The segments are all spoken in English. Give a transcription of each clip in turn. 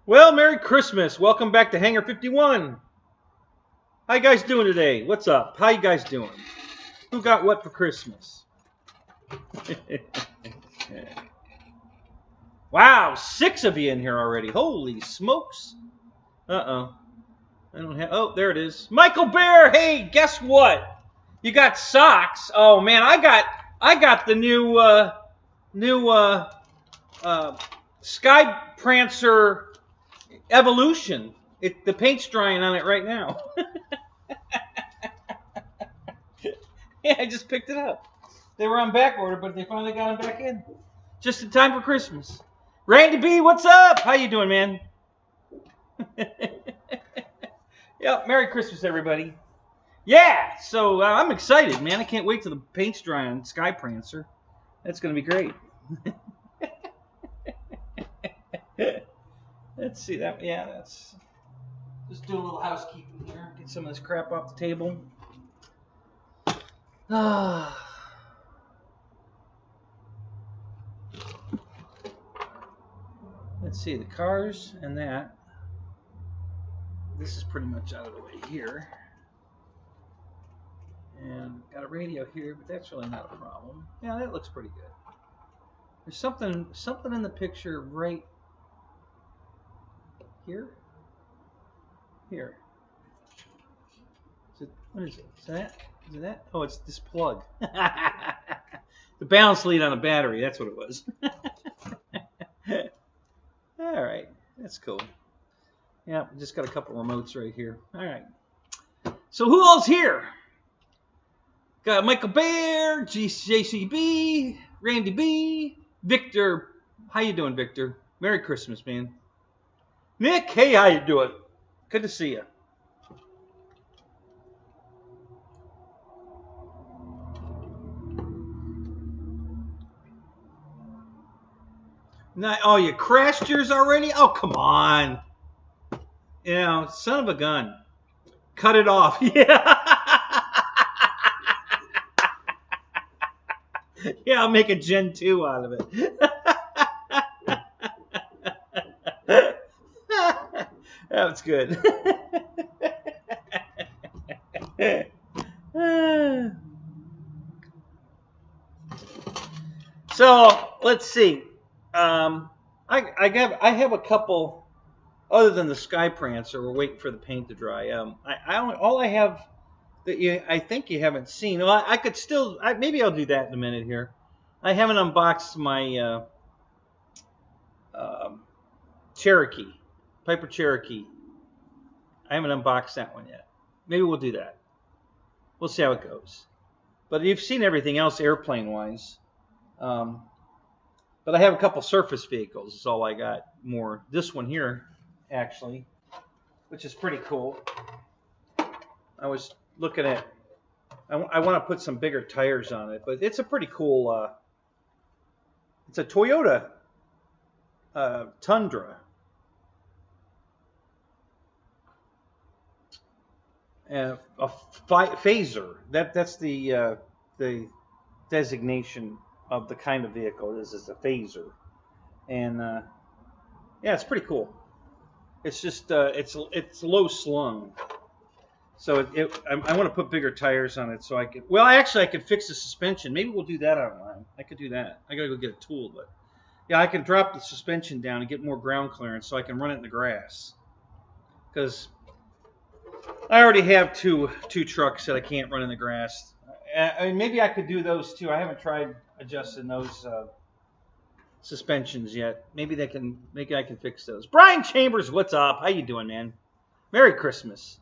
Well, Merry Christmas. Welcome back to Hangar 51. How you guys doing today? What's up? How you guys doing? Who got what for Christmas? Wow, 6 of you in here already. Holy smokes. Uh-oh. I don't have... Oh, there it is. Michael Bear, hey, guess what? You got socks. Oh, man, I got the new Sky Prancer Evolution. The paint's drying on it right now. Yeah, I just picked it up. They were on back order, but they finally got them back in. Just in time for Christmas. Randy B, what's up? How you doing, man? Yep, Merry Christmas, everybody. Yeah, so I'm excited, man. I can't wait till the paint's dry on Sky Prancer. That's going to be great. Let's see that. Yeah, that's... Just do a little housekeeping here. Get some of this crap off the table. Let's see, the cars and that. This is pretty much out of the way here. And got a radio here, but that's really not a problem. Yeah, that looks pretty good. There's something in the picture right here. Here. What is it? Is it that? Oh, it's this plug. The balance lead on a battery. That's what it was. All right. That's cool. Yeah, just got a couple remotes right here. All right. So who all's here? Got Michael Bear, JCB, Randy B, Victor. How you doing, Victor? Merry Christmas, man. Nick, hey, how you doing? Good to see you. Now, oh, you crashed yours already? Oh, come on. You know, son of a gun. Cut it off. Yeah. Yeah, I'll make a Gen 2 out of it. That's good. So, let's see. I have a couple, other than the Sky Prancer. We're waiting for the paint to dry. All I have that I think you haven't seen. Well, I could still, maybe I'll do that in a minute here. I haven't unboxed my Cherokee, Piper Cherokee. I haven't unboxed that one yet. Maybe we'll do that. We'll see how it goes. But you've seen everything else airplane-wise. But I have a couple surface vehicles. Is all I got. More. This one here, actually, which is pretty cool. I was looking at. I want to put some bigger tires on it, but it's a pretty cool. It's a Toyota Tundra. A phaser. That's the designation of the kind of vehicle it is a phaser, and yeah, it's pretty cool. It's just it's low slung, so I want to put bigger tires on it so I could. Well, I could fix the suspension. Maybe we'll do that online. I could do that. I gotta go get a tool, but yeah, I can drop the suspension down and get more ground clearance so I can run it in the grass. Because I already have two trucks that I can't run in the grass. I mean, maybe I could do those too. I haven't tried adjusting those suspensions yet. Maybe I can fix those. Brian Chambers, what's up? How you doing, man? Merry Christmas.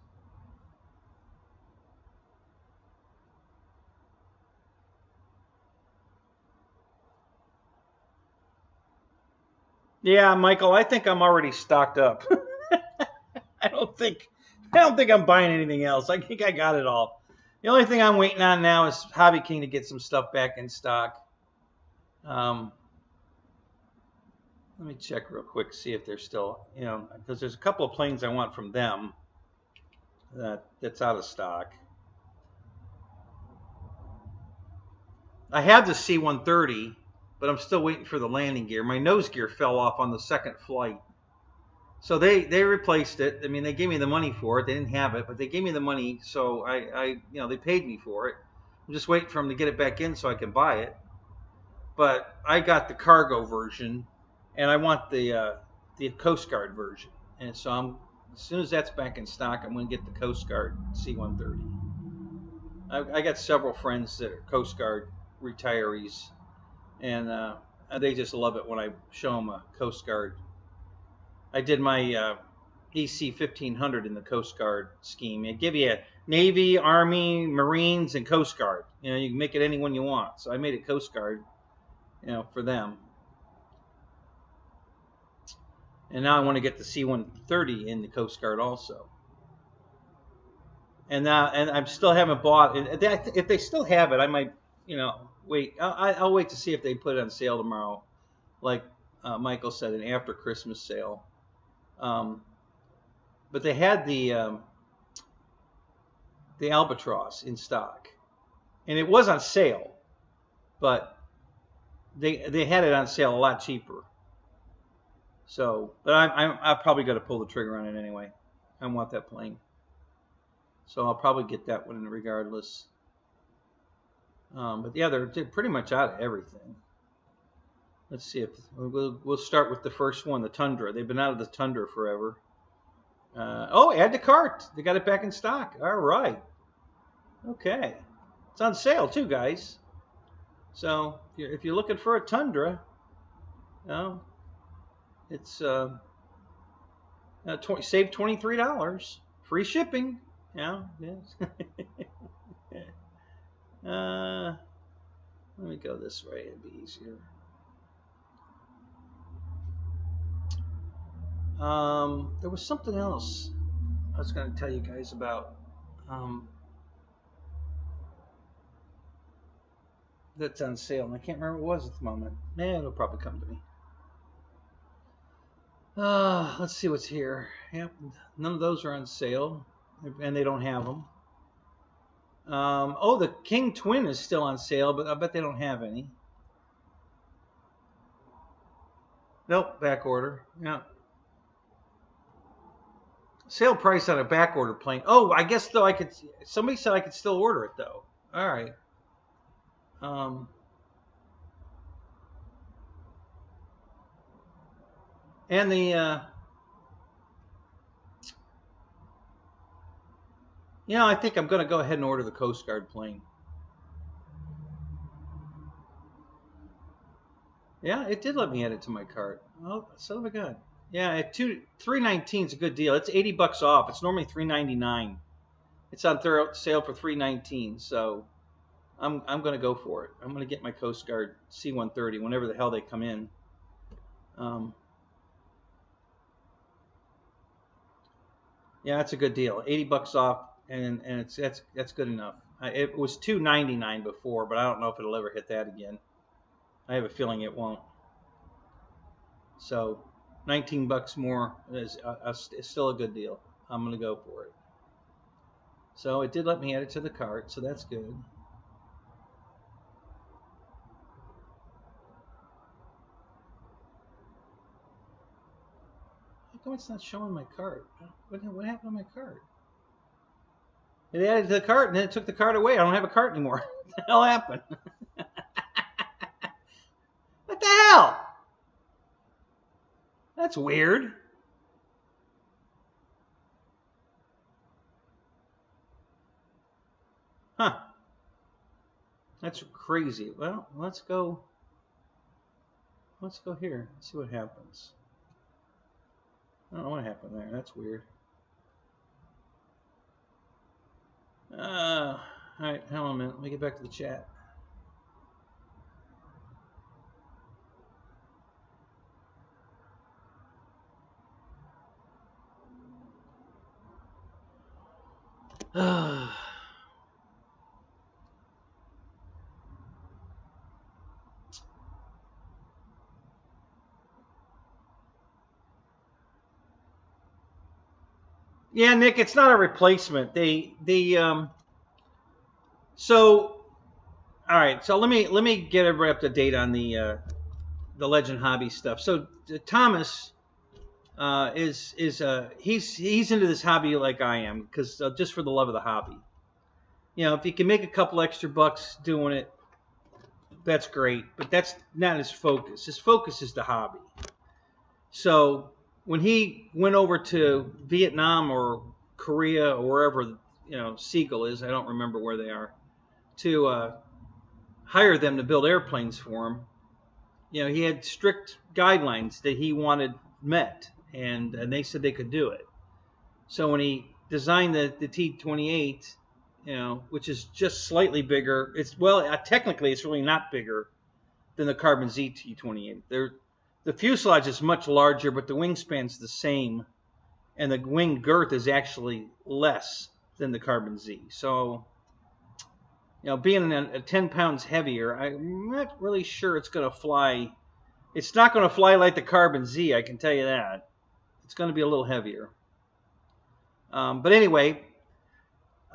Yeah, Michael, I think I'm already stocked up. I don't think I'm buying anything else. I think I got it all. The only thing I'm waiting on now is Hobby King to get some stuff back in stock. Let me check real quick, see if they're still, because there's a couple of planes I want from them that's out of stock. I have the C-130, but I'm still waiting for the landing gear. My nose gear fell off on the second flight. So they replaced it. I mean, they gave me the money for it. They didn't have it, but they gave me the money, so I they paid me for it. I'm just waiting for them to get it back in so I can buy it. But I got the cargo version, and I want the Coast Guard version. And so as soon as that's back in stock, I'm going to get the Coast Guard C-130. I got several friends that are Coast Guard retirees, and they just love it when I show them a Coast Guard. I did my EC 1500 in the Coast Guard scheme. It give you a Navy, Army, Marines, and Coast Guard. You can make it any one you want. So I made it Coast Guard, for them. And now I want to get the C-130 in the Coast Guard also. And I still haven't bought it. If they still have it, I might, wait. I'll wait to see if they put it on sale tomorrow, like Michael said, an after Christmas sale. But they had the Albatross in stock, and it was on sale, but they had it on sale a lot cheaper. So, but I'm probably going to pull the trigger on it anyway. I want that plane, so I'll probably get that one regardless. But yeah, they're pretty much out of everything. Let's see if we'll start with the first one, the Tundra. They've been out of the Tundra forever. Oh, add to cart. They got it back in stock. All right. Okay. It's on sale too, guys. So if you're looking for a Tundra, it's save $23, free shipping. Yes. Let me go this way. It'd be easier. There was something else I was going to tell you guys about. That's on sale, and I can't remember what it was at the moment. It'll probably come to me. Let's see what's here. Yep, none of those are on sale, and they don't have them. Oh, the King Twin is still on sale, but I bet they don't have any. Nope, back order. Yeah. Sale price on a back order plane. Oh, I guess though somebody said I could still order it though. All right. And the I think I'm going to go ahead and order the Coast Guard plane. Yeah, it did let me add it to my cart. Oh, son of a gun. Yeah, at $319 is a good deal. It's $80 off. It's normally $399. It's on sale for $319. So I'm going to go for it. I'm going to get my Coast Guard C-130 whenever the hell they come in. Yeah, that's a good deal. $80 off, and that's good enough. It was $299 before, but I don't know if it'll ever hit that again. I have a feeling it won't. So $19 more is still a good deal. I'm going to go for it. So it did let me add it to the cart, so that's good. How come it's not showing my cart? What happened to my cart? It added to the cart, and then it took the cart away. I don't have a cart anymore. What the hell happened? What the hell? That's weird. Huh. That's crazy. Well, let's go here and see what happens. I don't know what happened there. That's weird. Alright, hold on a minute. Let me get back to the chat. Yeah, Nick, it's not a replacement. So all right, so let me get everybody up to date on the Legend Hobby stuff. So Thomas he's into this hobby like I am, because just for the love of the hobby. You know, if he can make a couple extra bucks doing it, that's great. But that's not his focus. His focus is the hobby. So when he went over to Vietnam or Korea or wherever Siegel is, I don't remember where they are, to hire them to build airplanes for him. He had strict guidelines that he wanted met, and they said they could do it. So when he designed the T-28, which is just slightly bigger, technically it's really not bigger than the Carbon Z T-28. The fuselage is much larger, but the wingspan's the same, and the wing girth is actually less than the Carbon Z. So, being 10 pounds heavier, I'm not really sure it's going to fly. It's not going to fly like the Carbon Z, I can tell you that. It's going to be a little heavier. But anyway,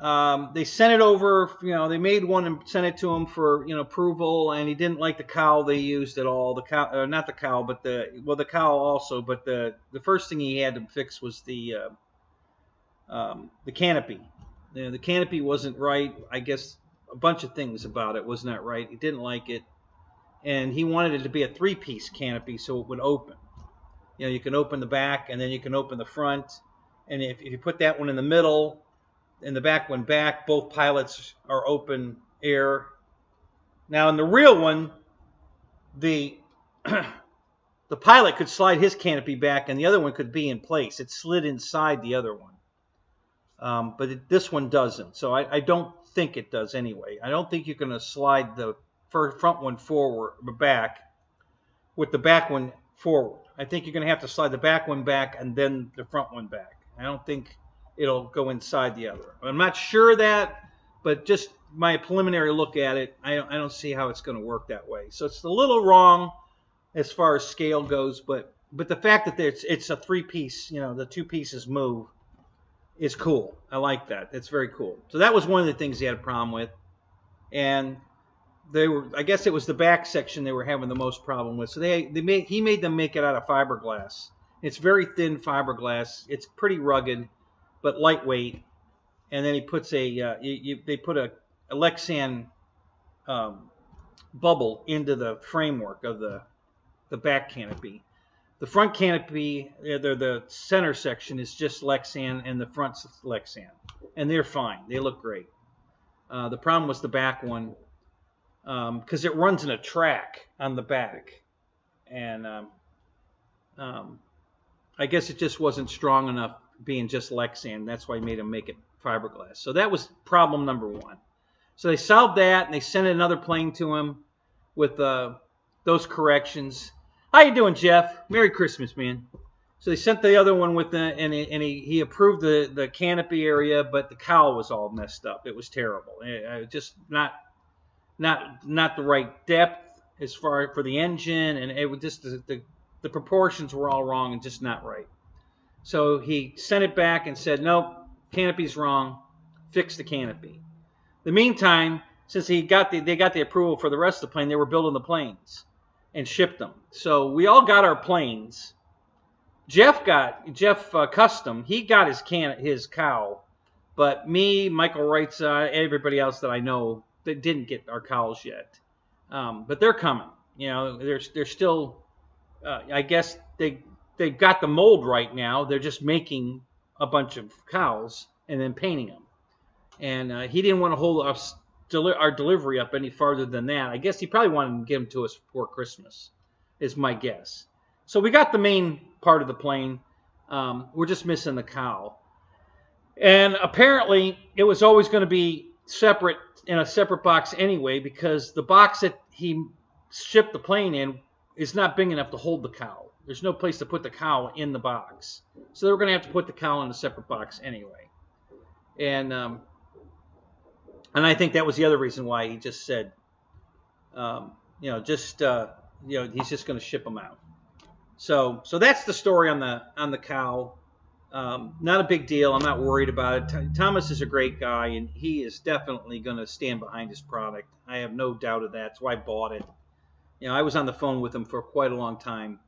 they sent it over. They made one and sent it to him for approval, and he didn't like the cowl they used at all. The cowl, not the cowl, but the cowl also. But the first thing he had to fix was the canopy. The canopy wasn't right. I guess a bunch of things about it was not right. He didn't like it, and he wanted it to be a 3-piece canopy so it would open. You can open the back, and then you can open the front. And if you put that one in the middle and the back one back, both pilots are open air. Now in the real one, the pilot could slide his canopy back, and the other one could be in place. It slid inside the other one. But this one doesn't. So I don't think it does anyway. I don't think you're going to slide the front one forward or back with the back one forward. I think you're going to have to slide the back one back and then the front one back. I don't think it'll go inside the other. I'm not sure of that, but just my preliminary look at it, I don't see how it's going to work that way. So it's a little wrong as far as scale goes, but the fact that it's a 3-piece, the 2 pieces move, is cool. I like that. It's very cool. So that was one of the things he had a problem with. And I guess it was the back section they were having the most problem with. So he made them make it out of fiberglass. It's very thin fiberglass. It's pretty rugged, but lightweight. And then he puts they put a Lexan bubble into the framework of the back canopy. The front canopy, the center section is just Lexan, and the front's Lexan. And they're fine. They look great. The problem was the back one, because it runs in a track on the back. And I guess it just wasn't strong enough being just Lexan. That's why he made him make it fiberglass. So that was problem number 1. So they solved that, and they sent another plane to him with those corrections. How you doing, Jeff? Merry Christmas, man. So they sent the other one with and he approved the canopy area, but the cowl was all messed up. It was terrible. Just not the right depth as far for the engine, and it was just the proportions were all wrong and just not right. So he sent it back and said, nope, canopy's wrong. Fix the canopy. In the meantime, since they got the approval for the rest of the plane, they were building the planes and shipped them. So we all got our planes. Jeff Custom, he got his cowl, but me, Michael Wright's, everybody else that I know that didn't get our cowls yet. But they're coming. They're still. I guess they've got the mold right now. They're just making a bunch of cowls and then painting them. And he didn't want to hold our delivery up any farther than that. I guess he probably wanted to give them to us before Christmas, is my guess. So we got the main part of the plane. We're just missing the cowl. And apparently it was always going to be separate in a separate box anyway, because the box that he shipped the plane in is not big enough to hold the cowl. There's no place to put the cowl in the box. So they were going to have to put the cowl in a separate box anyway. And I think that was the other reason why he just said, he's just going to ship them out. So that's the story on the cowl. Not a big deal. I'm not worried about it. Thomas is a great guy, and he is definitely going to stand behind his product. I have no doubt of that. That's why I bought it. I was on the phone with him for quite a long time,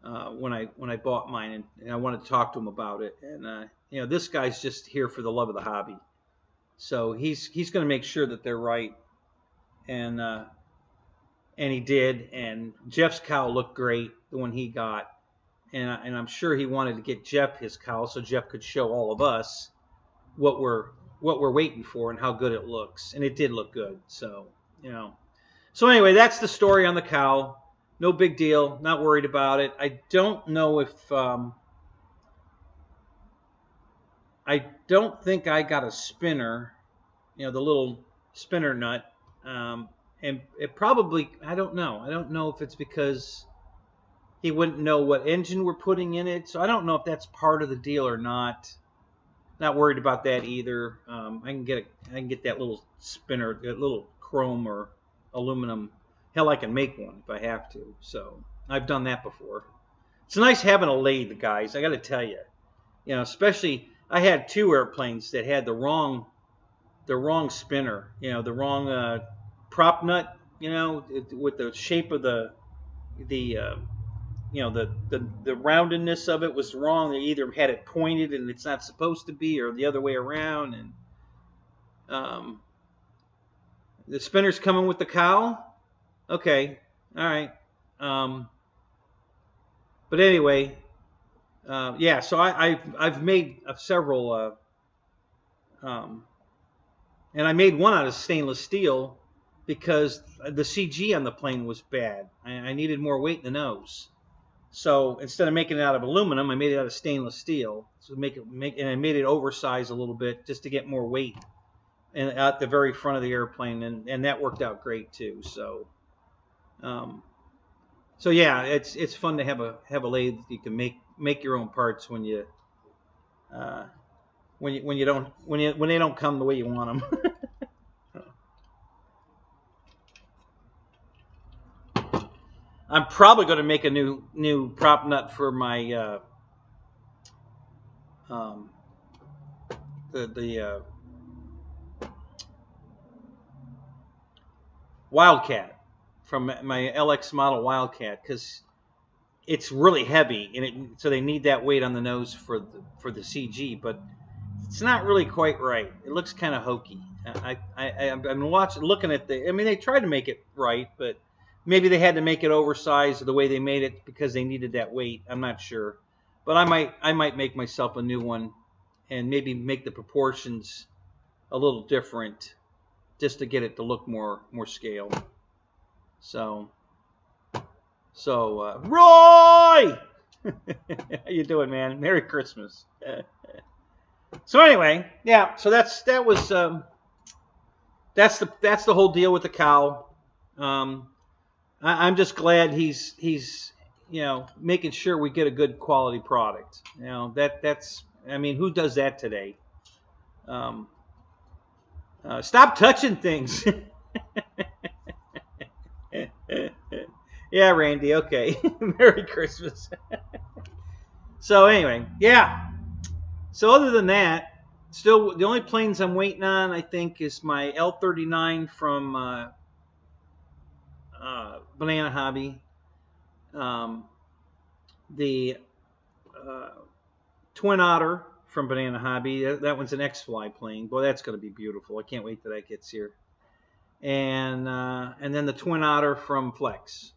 when I bought mine, and I wanted to talk to him about it. And you know, this guy's just here for the love of the hobby, so he's going to make sure that they're right. And he did. And Jeff's cow looked great, the one he got, and I'm sure he wanted to get Jeff his cow so Jeff could show all of us what we're waiting for and how good it looks. And it did look good. So, you know. So anyway, that's the story on the cow. No big deal. Not worried about it. I don't know if I don't think I got a spinner, you know, the little spinner nut. And it probably, I don't know. I don't know if it's because he wouldn't know what engine we're putting in it. So I don't know if that's part of the deal or not. Not worried about that either. I can get that little spinner, that little chrome or aluminum. Hell, I can make one if I have to. So I've done that before. It's nice having a lathe, guys. I got to tell you, you know, especially I had 2 airplanes that had the wrong spinner. You know, the wrong prop nut. You know, with the shape of the you know, the roundedness of it was wrong. They either had it pointed and it's not supposed to be, or the other way around. And the spinner's coming with the cow. Okay, all right. But anyway, yeah. So I've made several, and I made one out of stainless steel because the CG on the plane was bad. I needed more weight in the nose. So instead of making it out of aluminum, I made it out of stainless steel. So and I made it oversized a little bit just to get more weight at the very front of the airplane, and that worked out great too. So, so yeah, it's fun to have a lathe. You can make your own parts when they don't come the way you want them. I'm probably going to make a new prop nut for my Wildcat, from my LX model Wildcat, because it's really heavy, and so they need that weight on the nose for the CG, but it's not really quite right. It looks kind of hokey. I'm looking at I mean, they tried to make it right, but maybe they had to make it oversized the way they made it because they needed that weight. I'm not sure, but I might make myself a new one and maybe make the proportions a little different just to get it to look more scale. So Roy, how you doing, man? Merry Christmas. So anyway, yeah. So that's the whole deal with the cow. I'm just glad he's you know, making sure we get a good quality product. You know, that's, I mean, who does that today? Stop touching things. Yeah, Randy. Okay. Merry Christmas. So anyway, yeah. So other than that, still the only planes I'm waiting on, I think, is my L-39 from Banana Hobby, the Twin Otter from Banana Hobby. That one's an X-Fly plane. Boy, that's going to be beautiful. I can't wait till that gets here. And then the Twin Otter from Flex.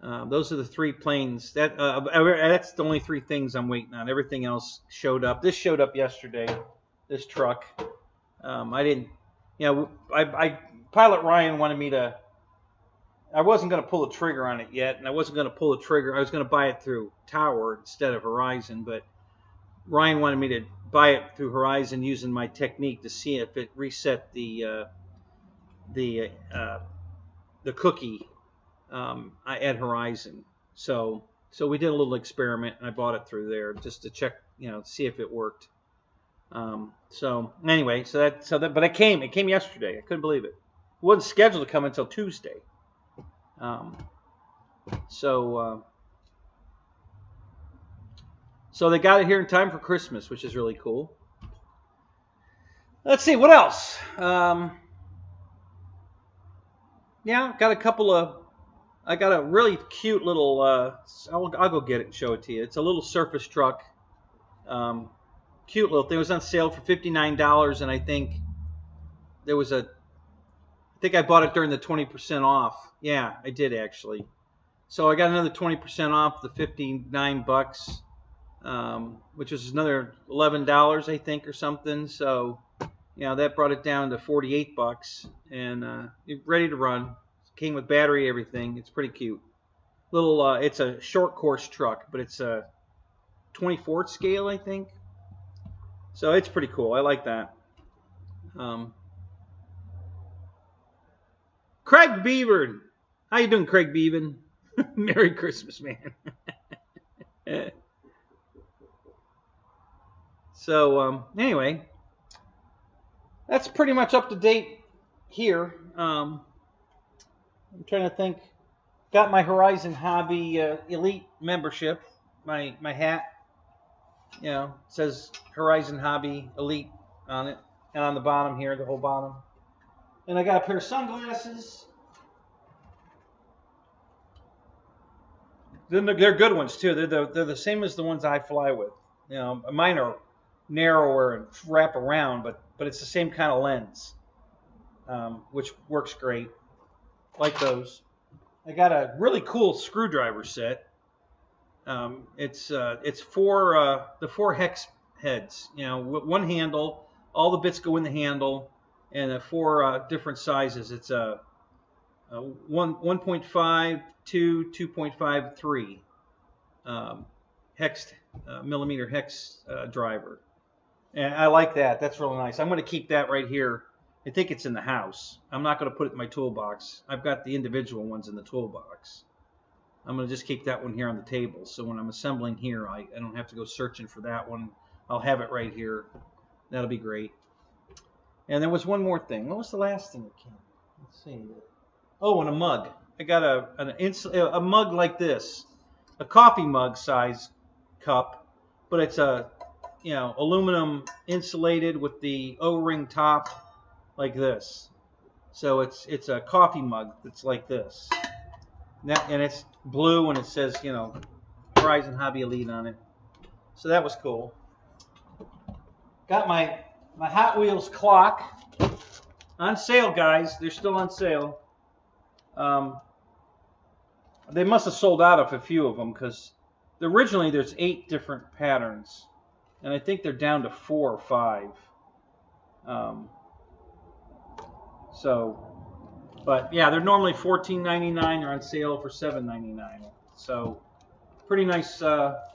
Those are the 3 planes. That's the only 3 things I'm waiting on. Everything else showed up. This showed up yesterday. This truck. I didn't. You know, Pilot Ryan wanted me to. I wasn't going to pull the trigger on it yet, and I wasn't going to pull the trigger. I was going to buy it through Tower instead of Horizon, but Ryan wanted me to buy it through Horizon using my technique to see if it reset the cookie at Horizon. So we did a little experiment, and I bought it through there just to check, you know, see if it worked. So anyway, but it came yesterday. I couldn't believe it. It wasn't scheduled to come until Tuesday. So they got it here in time for Christmas, which is really cool. Let's see, what else? Yeah, got a couple of I got a really cute little, I'll go get it and show it to you. It's a little surface truck. Cute little thing. It was on sale for $59, and I think there was I think I bought it during the 20% off. Yeah, I did actually. So I got another 20% off the 59 bucks, which was another $11, I think, or something. So, you know, that brought it down to 48 bucks, and ready to run. Came with battery, everything. It's pretty cute. Little, it's a short course truck, but it's a 24th scale, I think. So it's pretty cool. I like that. Craig Beaver, how you doing, Craig Beaver? Merry Christmas, man. So anyway, that's pretty much up to date here. I'm trying to think. Got my Horizon Hobby Elite membership. My hat, you know, says Horizon Hobby Elite on it, and on the bottom here, the whole bottom. And I got a pair of sunglasses. They're good ones too. They're the same as the ones I fly with. You know, mine are narrower and wrap around, but it's the same kind of lens, which works great. Like those. I got a really cool screwdriver set. It's the 4 hex heads. You know, one handle. All the bits go in the handle, and the 4 different sizes. It's a 1.5, 2, 2.5, 3 hex millimeter hex driver, and I like that. That's really nice. I'm going to keep that right here. I think it's in the house. I'm not going to put it in my toolbox. I've got the individual ones in the toolbox. I'm going to just keep that one here on the table. So when I'm assembling here, I don't have to go searching for that one. I'll have it right here. That'll be great. And there was one more thing. What was the last thing that came? Let's see. Oh, and a mug. I got a mug like this, a coffee mug size cup, but it's a, you know, aluminum insulated with the O-ring top like this. So it's a coffee mug that's like this. And it's blue, and it says, you know, Horizon Hobby Elite on it. So that was cool. Got my Hot Wheels clock on sale, guys. They're still on sale. They must have sold out of a few of them, because originally there's 8 different patterns, and I think they're down to 4 or 5. But yeah, they're normally $14.99. They're on sale for $7.99. So pretty nice.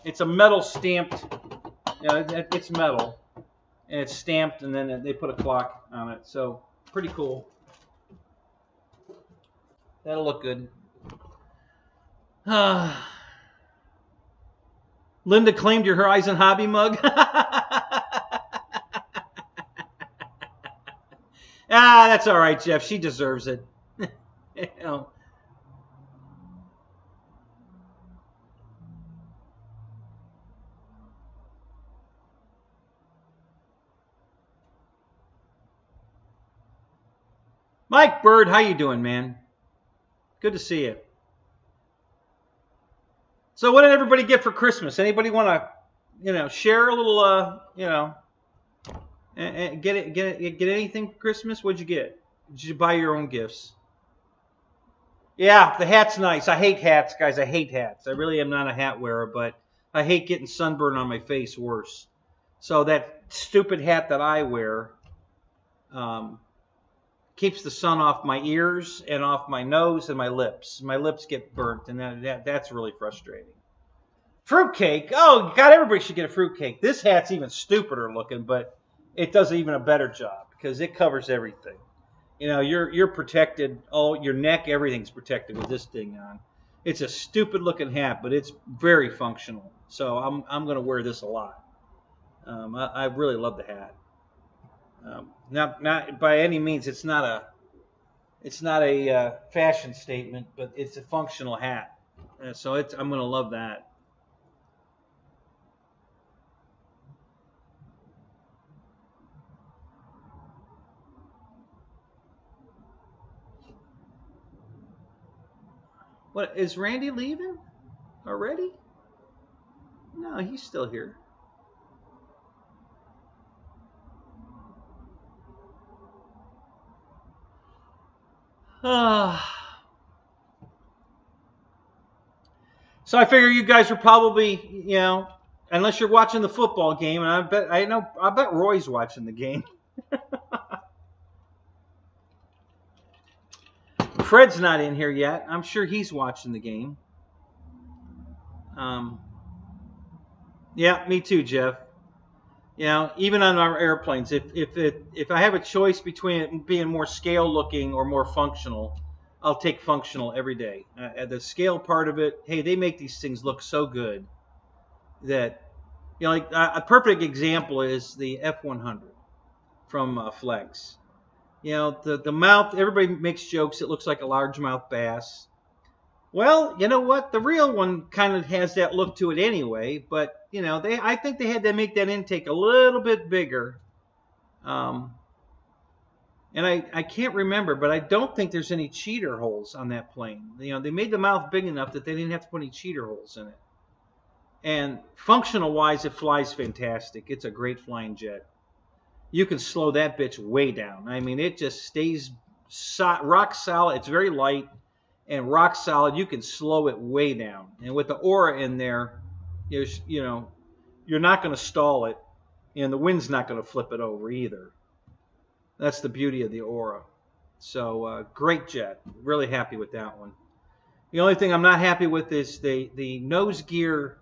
It's a metal stamped. It's metal, and it's stamped, and then they put a clock on it. So pretty cool. That'll look good. Linda claimed your Horizon Hobby mug. That's all right, Jeff. She deserves it. You know. Mike Bird, how you doing, man? Good to see you. So what did everybody get for Christmas? Anybody want to, you know, share a little, you know, get anything for Christmas? What'd you get? Did you buy your own gifts? Yeah, the hat's nice. I hate hats, guys. I hate hats. I really am not a hat wearer, but I hate getting sunburn on my face worse. So that stupid hat that I wear keeps the sun off my ears and off my nose and my lips. My lips get burnt, and that's really frustrating. Fruitcake. Oh, God, everybody should get a fruitcake. This hat's even stupider looking, but it does even a better job because it covers everything. You know, you're protected. All your neck, everything's protected with this thing on. It's a stupid looking hat, but it's very functional. So I'm going to wear this a lot. I really love the hat. Not by any means. It's not a fashion statement, but it's a functional hat. So I'm going to love that. What, is Randy leaving already? No, he's still here. So I figure you guys are probably, you know, unless you're watching the football game, and I bet Roy's watching the game. Fred's not in here yet. I'm sure he's watching the game. Yeah, me too, Jeff. You know, even on our airplanes, if I have a choice between it being more scale looking or more functional, I'll take functional every day. The scale part of it, hey, they make these things look so good that, you know, like a perfect example is the F100 from Flex. You know, the mouth, everybody makes jokes, it looks like a largemouth bass. Well, you know what? The real one kind of has that look to it anyway, but, you know, I think they had to make that intake a little bit bigger. And I can't remember, but I don't think there's any cheater holes on that plane. You know, they made the mouth big enough that they didn't have to put any cheater holes in it. And functional-wise, it flies fantastic. It's a great flying jet. You can slow that bitch way down. I mean, it just stays rock solid. It's very light and rock solid. You can slow it way down. And with the Aura in there, you know, you're not going to stall it, and the wind's not going to flip it over either. That's the beauty of the Aura. So great jet. Really happy with that one. The only thing I'm not happy with is the nose gear,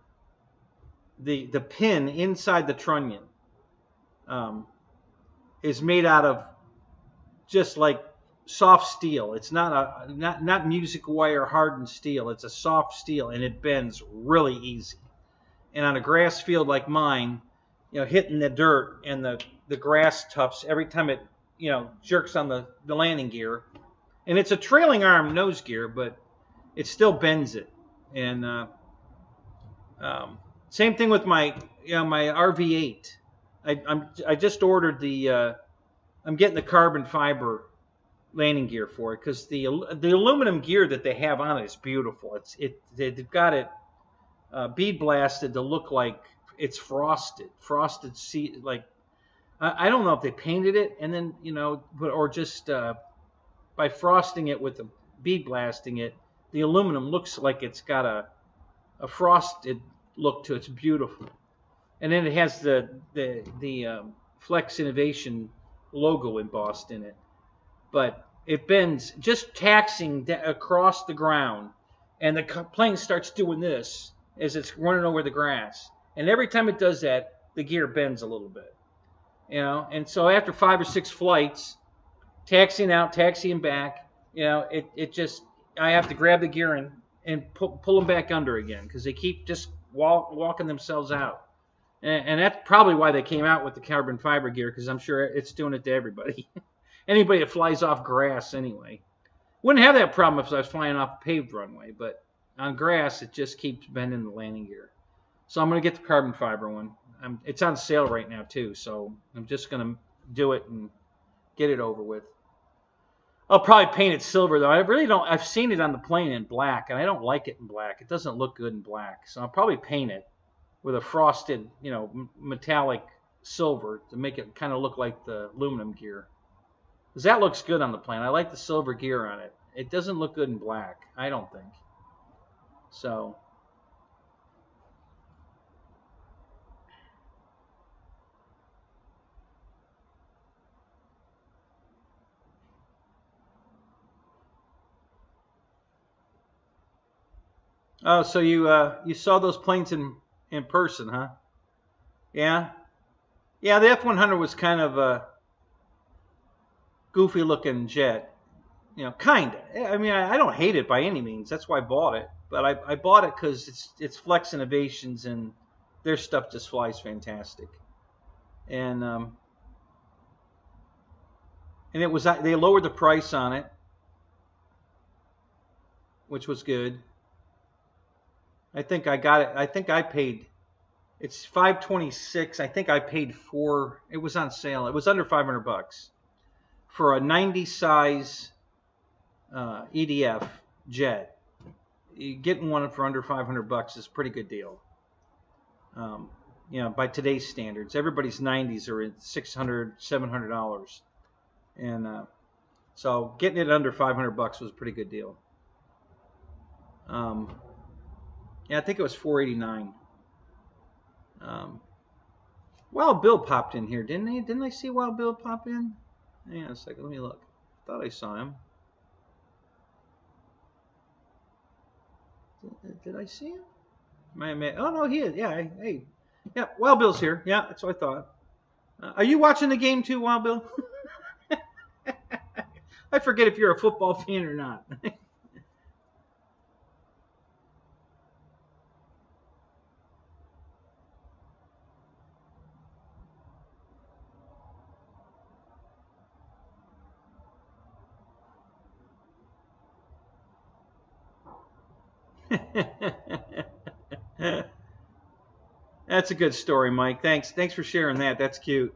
the pin inside the trunnion is made out of just like soft steel. It's not music wire hardened steel. It's a soft steel, and it bends really easy. And on a grass field like mine, you know, hitting the dirt and the grass tufts every time it, you know, jerks on the landing gear. And it's a trailing arm nose gear, but it still bends it. And same thing with my, you know, my RV8. I just ordered the I'm getting the carbon fiber landing gear for it because the aluminum gear that they have on it is beautiful. They've got it bead blasted to look like it's frosted like I don't know if they painted it and then, you know, or just by frosting it with the bead blasting it, the aluminum looks like it's got a frosted look to it. It's beautiful. And then it has the Flex Innovation logo embossed in it. But it bends just taxing across the ground, and the plane starts doing this as it's running over the grass. And every time it does that, the gear bends a little bit. You know, and so after 5 or 6 flights, taxiing out, taxiing back, you know, it just, I have to grab the gear and pull them back under again because they keep just walking themselves out. And that's probably why they came out with the carbon fiber gear, because I'm sure it's doing it to everybody. Anybody that flies off grass anyway. Wouldn't have that problem if I was flying off a paved runway, but on grass, it just keeps bending the landing gear. So I'm going to get the carbon fiber one. It's on sale right now, too, so I'm just going to do it and get it over with. I'll probably paint it silver, though. I really don't. I've seen it on the plane in black, and I don't like it in black. It doesn't look good in black, so I'll probably paint it with a frosted, you know, metallic silver to make it kind of look like the aluminum gear. Because that looks good on the plane. I like the silver gear on it. It doesn't look good in black, I don't think. So. Oh, so you saw those planes in person, huh? Yeah. Yeah, the F100 was kind of a goofy looking jet. You know, kind of. I mean, I don't hate it by any means. That's why I bought it. But I bought it because it's Flex Innovations and their stuff just flies fantastic. And it was, they lowered the price on it, which was good. I think I got it. I think I paid. It's $526. I think I paid $4. It was on sale. It was under $500 for a 90 size EDF jet. getting one for under $500 is a pretty good deal. You know, by today's standards, everybody's 90s are at $600, $700, and so getting it under $500 was a pretty good deal. Yeah, I think it was $489. Wild Bill popped in here, didn't he? Didn't I see Wild Bill pop in? Hang on a second, let me look. Thought I saw him. Did I see him? Oh no, he is. Yeah, hey, yeah, Wild Bill's here. Yeah, that's what I thought. Are you watching the game too, Wild Bill? I forget if you're a football fan or not. That's a good story, Mike. Thanks for sharing that. That's cute.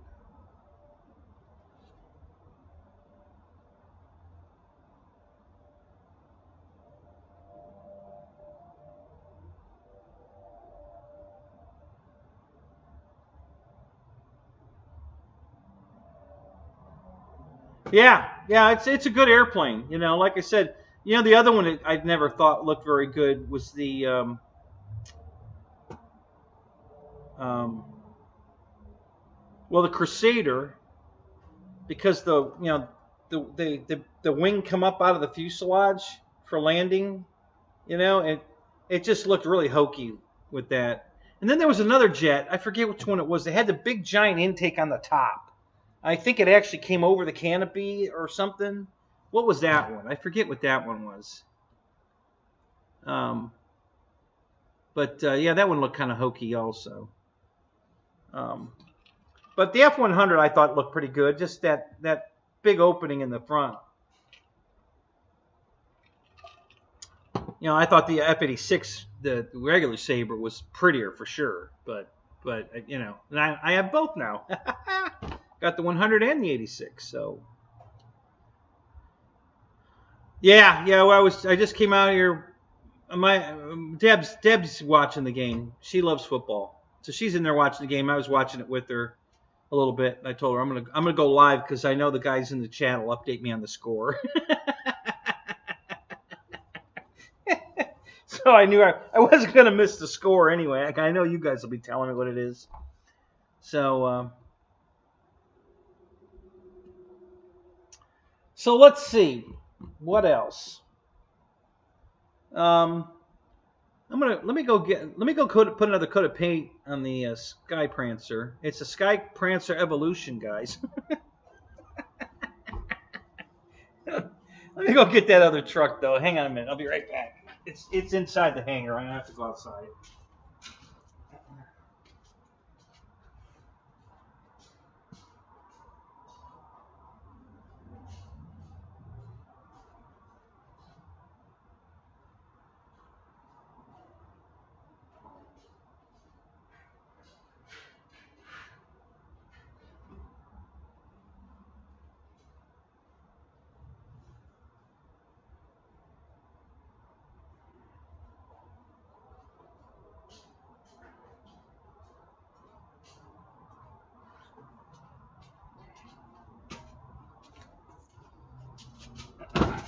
Yeah, it's a good airplane. You know, like I said, you know, the other one that I'd never thought looked very good was the well, the Crusader, because the wing come up out of the fuselage for landing. You know, it just looked really hokey with that. And then there was another jet. I forget which one it was. They had the big giant intake on the top. I think it actually came over the canopy or something. What was that one? I forget what that one was. Yeah, that one looked kind of hokey also. But the F-100 I thought looked pretty good. Just that big opening in the front. You know, I thought the F-86, the regular Sabre, was prettier for sure. But you know, and I have both now. Got the 100 and the 86. So yeah. Well, I just came out here. My Deb's watching the game. She loves football, so she's in there watching the game. I was watching it with her a little bit. I told her I'm gonna go live because I know the guys in the chat will update me on the score. So I knew I wasn't gonna miss the score anyway. I know you guys will be telling me what it is. So let's see what else. Let me go put another coat of paint on the Sky Prancer. It's a Sky Prancer Evolution, guys. Let me go get that other truck though. Hang on a minute. I'll be right back. It's inside the hangar. I have to go outside.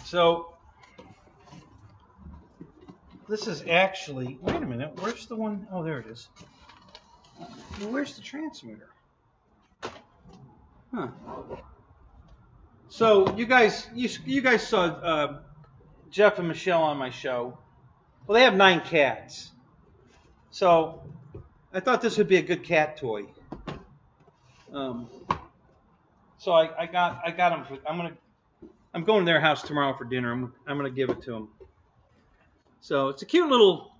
So this is actually, wait a minute, where's the one? Oh, there it is. Where's the transmitter? Huh. So you guys saw Jeff and Michelle on my show. Well, they have 9 cats. So I thought this would be a good cat toy. So I got them. I'm going to their house tomorrow for dinner. I'm going to give it to them. So it's a cute little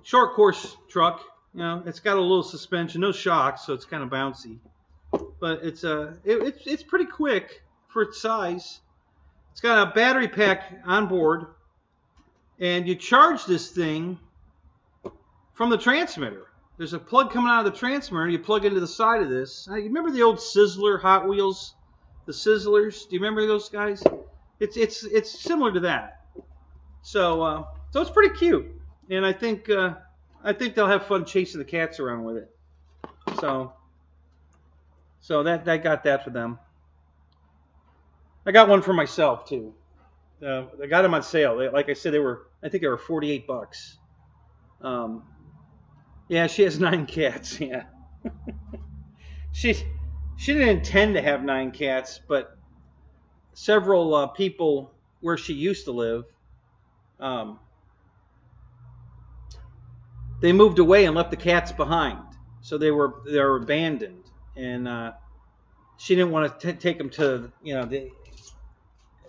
short course truck. You know, it's got a little suspension, no shocks, so it's kind of bouncy. But it's pretty quick for its size. It's got a battery pack on board, and you charge this thing from the transmitter. There's a plug coming out of the transmitter. You plug into the side of this. You remember the old Sizzler Hot Wheels? The Sizzlers, do you remember those guys? It's similar to that. So it's pretty cute, and I think they'll have fun chasing the cats around with it. So that I got that for them. I got one for myself too. I got them on sale. Like I said, I think they were $48. Yeah, she has 9 cats. Yeah, she didn't intend to have 9 cats, but several people where she used to live, they moved away and left the cats behind, so they were abandoned, and she didn't want to take them to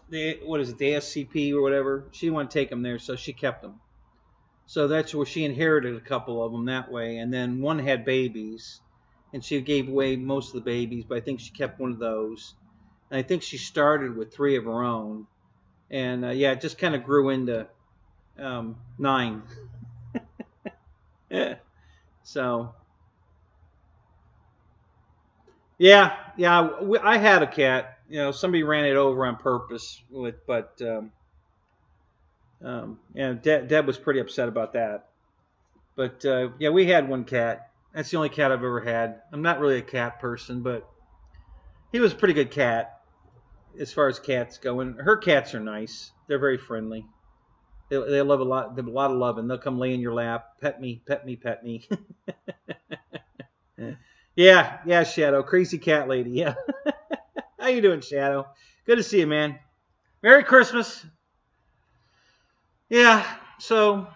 the what is it, the ASCP or whatever. She didn't want to take them there, so she kept them. So that's where she inherited a couple of them that way, and then one had babies, and she gave away most of the babies, but I think she kept one of those. And I think she started with 3 of her own, and yeah, it just kind of grew into 9. Yeah. So yeah, I had a cat. Somebody ran it over on purpose, but yeah, Deb was pretty upset about that. But yeah, we had one cat. That's the only cat I've ever had. I'm not really a cat person, but he was a pretty good cat as far as cats go. And her cats are nice. They're very friendly. They love a lot of love, and they'll come lay in your lap, pet me, pet me, pet me. Yeah, Shadow, crazy cat lady. Yeah. How you doing, Shadow? Good to see you, man. Merry Christmas. Yeah. So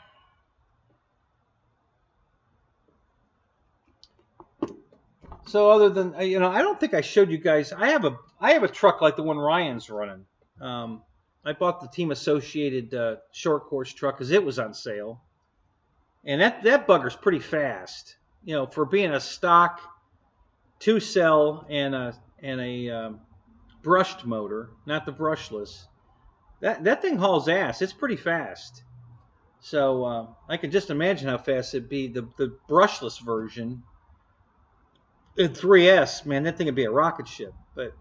other than I don't think I showed you guys. I have a truck like the one Ryan's running. I bought the Team Associated short course truck because it was on sale, and that bugger's pretty fast. For being a stock 2-cell and a brushed motor, not the brushless. That thing hauls ass. It's pretty fast. So I can just imagine how fast it'd be. The brushless version in 3S, man, that thing would be a rocket ship. But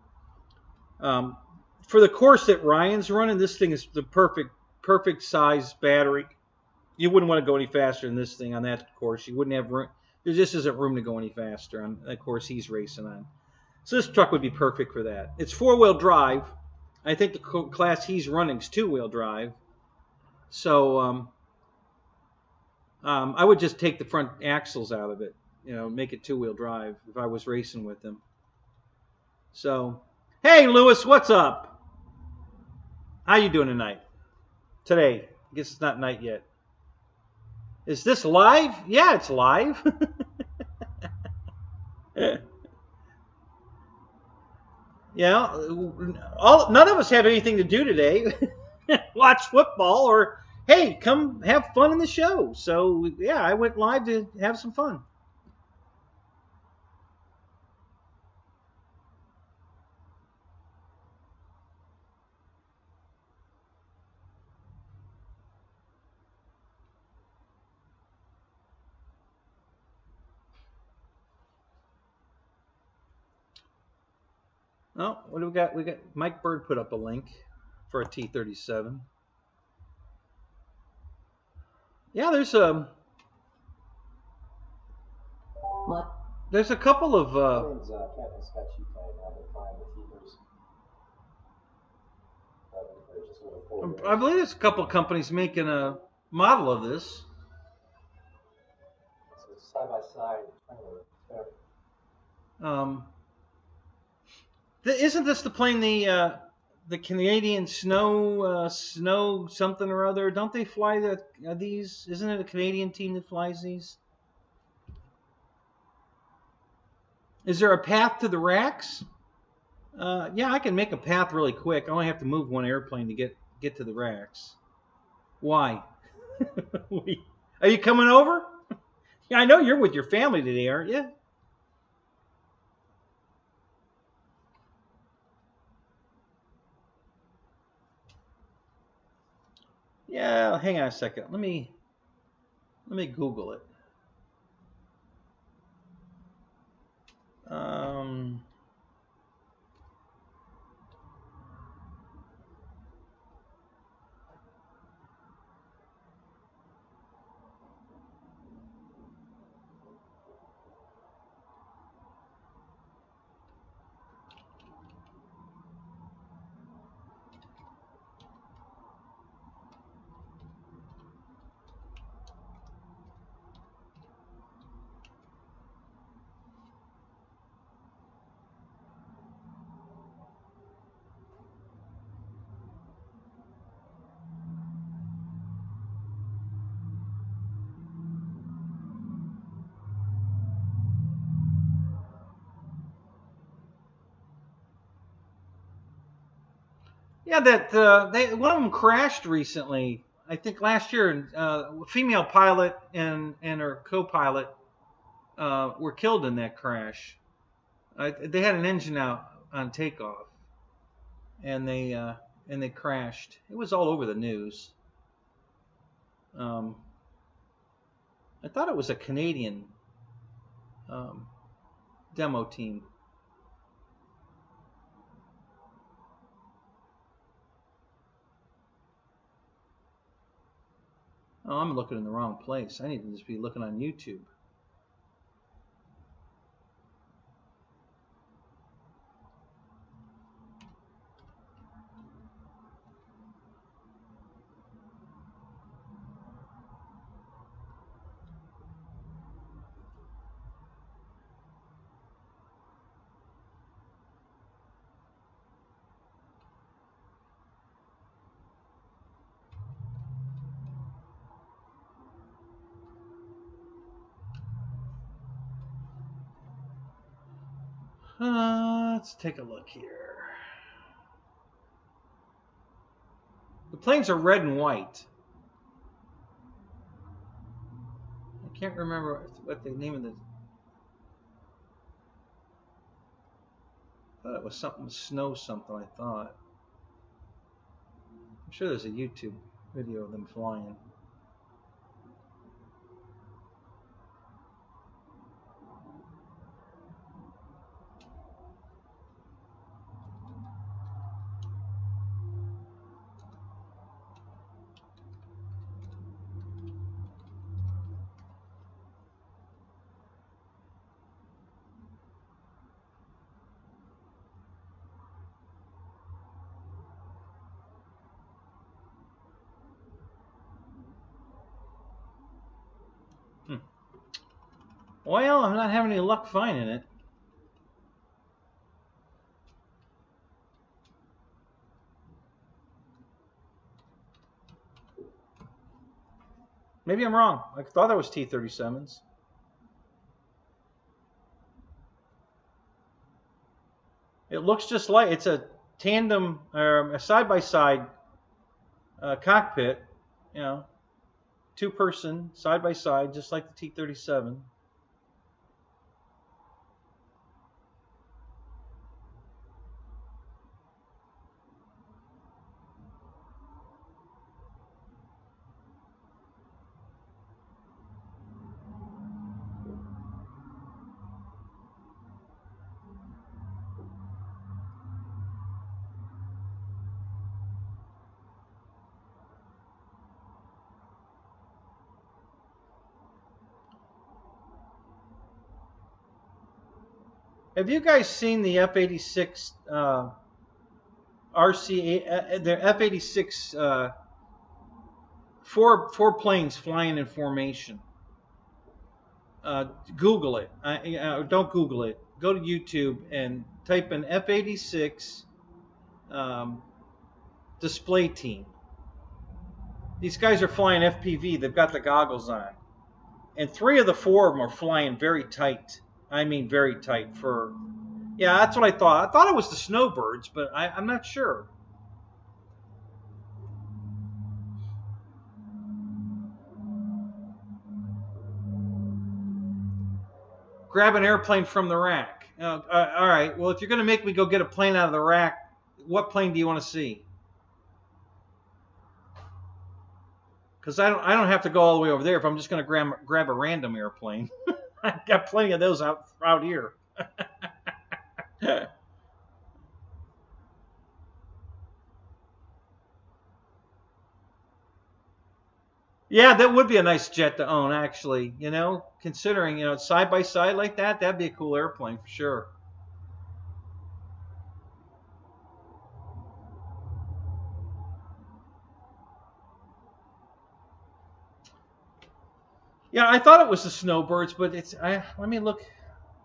for the course that Ryan's running, this thing is the perfect size battery. You wouldn't want to go any faster than this thing on that course. You wouldn't have room. There just isn't room to go any faster on that course he's racing on. So this truck would be perfect for that. It's 4-wheel drive. I think the class he's running is 2-wheel drive. So I would just take the front axles out of it. Make it 2-wheel drive if I was racing with him. So, hey, Lewis, what's up? How you doing tonight? Today. I guess it's not night yet. Is this live? Yeah, it's live. Yeah, none of us have anything to do today. Watch football or, hey, come have fun in the show. So, yeah, I went live to have some fun. Oh, what do we got? We got Mike Bird put up a link for a T37. Yeah, there's a couple of I believe there's a couple of companies making a model of this. It's side by side. Isn't this the plane the Canadian snow something or other? Don't they fly these? Isn't it a Canadian team that flies these? Is there a path to the racks? Yeah, I can make a path really quick. I only have to move one airplane to get to the racks. Why? Are you coming over? Yeah, I know you're with your family today, aren't you? Yeah, hang on a second. Let me Google it. Yeah, that one of them crashed recently. I think last year, and female pilot and her co-pilot were killed in that crash. They had an engine out on takeoff, and they crashed. It was all over the news. I thought it was a Canadian demo team. Oh, I'm looking in the wrong place. I need to just be looking on YouTube. Let's take a look here. The planes are red and white. I can't remember what the name of the... I thought it was something, snow something, I thought. I'm sure there's a YouTube video of them flying. Well, I'm not having any luck finding it. Maybe I'm wrong. I thought that was T-37s. It looks just like it's a tandem or a side-by-side cockpit. You know, two-person side-by-side, just like the T-37. Have you guys seen the F-86 RC? The F-86 four planes flying in formation. Google it. Don't Google it. Go to YouTube and type in F-86 display team. These guys are flying FPV. They've got the goggles on, and 3 of the 4 of them are flying very tight. I mean, very tight. Yeah, that's what I thought. I thought it was the snowbirds, but I'm not sure. Grab an airplane from the rack. All right. Well, if you're going to make me go get a plane out of the rack, what plane do you want to see? Because I don't have to go all the way over there if I'm just going to grab a random airplane. I've got plenty of those out here. Yeah, that would be a nice jet to own, actually. You know, considering, you know, side by side like that, that'd be a cool airplane for sure. Yeah, I thought it was the snowbirds, but it's. Let me look.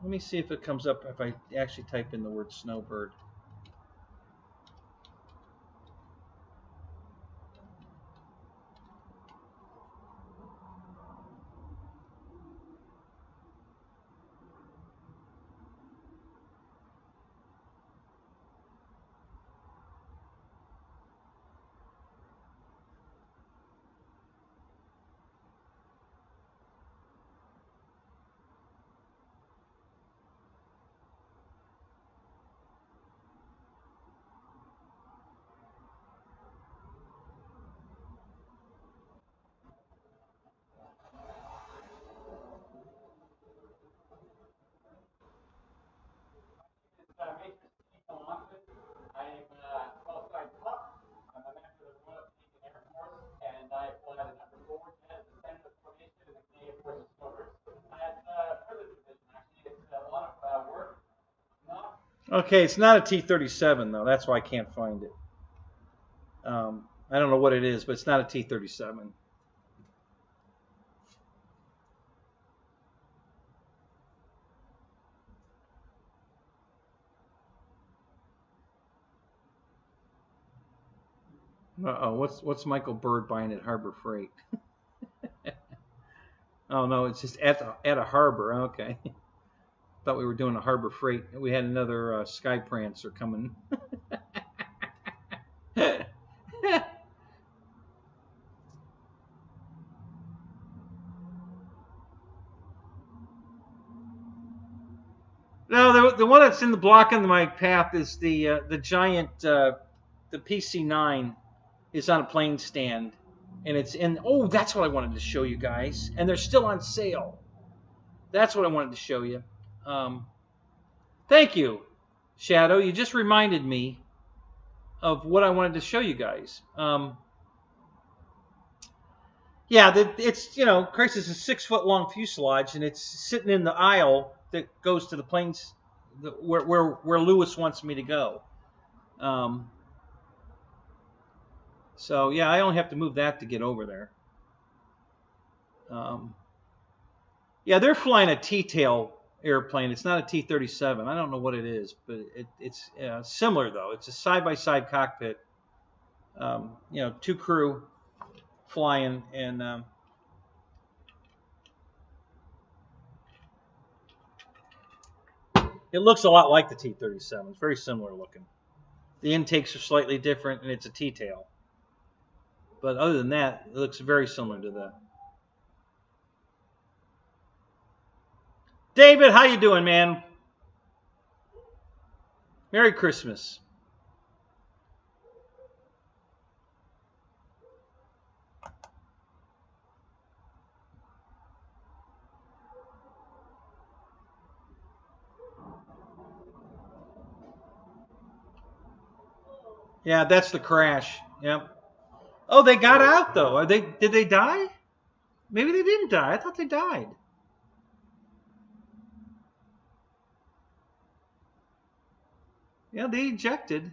Let me see if it comes up if I actually type in the word snowbird. Okay, it's not a T-37 though. That's why I can't find it. I don't know what it is, but it's not a T-37. Uh-oh, what's Michael Bird buying at Harbor Freight? Oh no, it's just at a harbor. Okay, thought we were doing a Harbor Freight. We had another Sky Prancer coming. No, the one that's in the block on my path is the giant, the PC-9 is on a plane stand, and it's in. Oh, that's what I wanted to show you guys, and they're still on sale. That's what I wanted to show you. Thank you, Shadow. You just reminded me of what I wanted to show you guys. Yeah, it's, you know, Christ, it's a 6-foot long fuselage, and it's sitting in the aisle that goes to the planes where Lewis wants me to go. So yeah, I only have to move that to get over there. Yeah, they're flying a T-tail airplane. It's not a T-37. I don't know what it is, but it's similar though. It's a side-by-side cockpit. You know, 2 crew flying, and it looks a lot like the T-37. It's very similar looking. The intakes are slightly different, and it's a T-tail. But other than that, it looks very similar to that. David, how you doing, man? Merry Christmas. Yeah, that's the crash. Yep. Oh, they got out though. Did they die? Maybe they didn't die. I thought they died. Yeah, they ejected.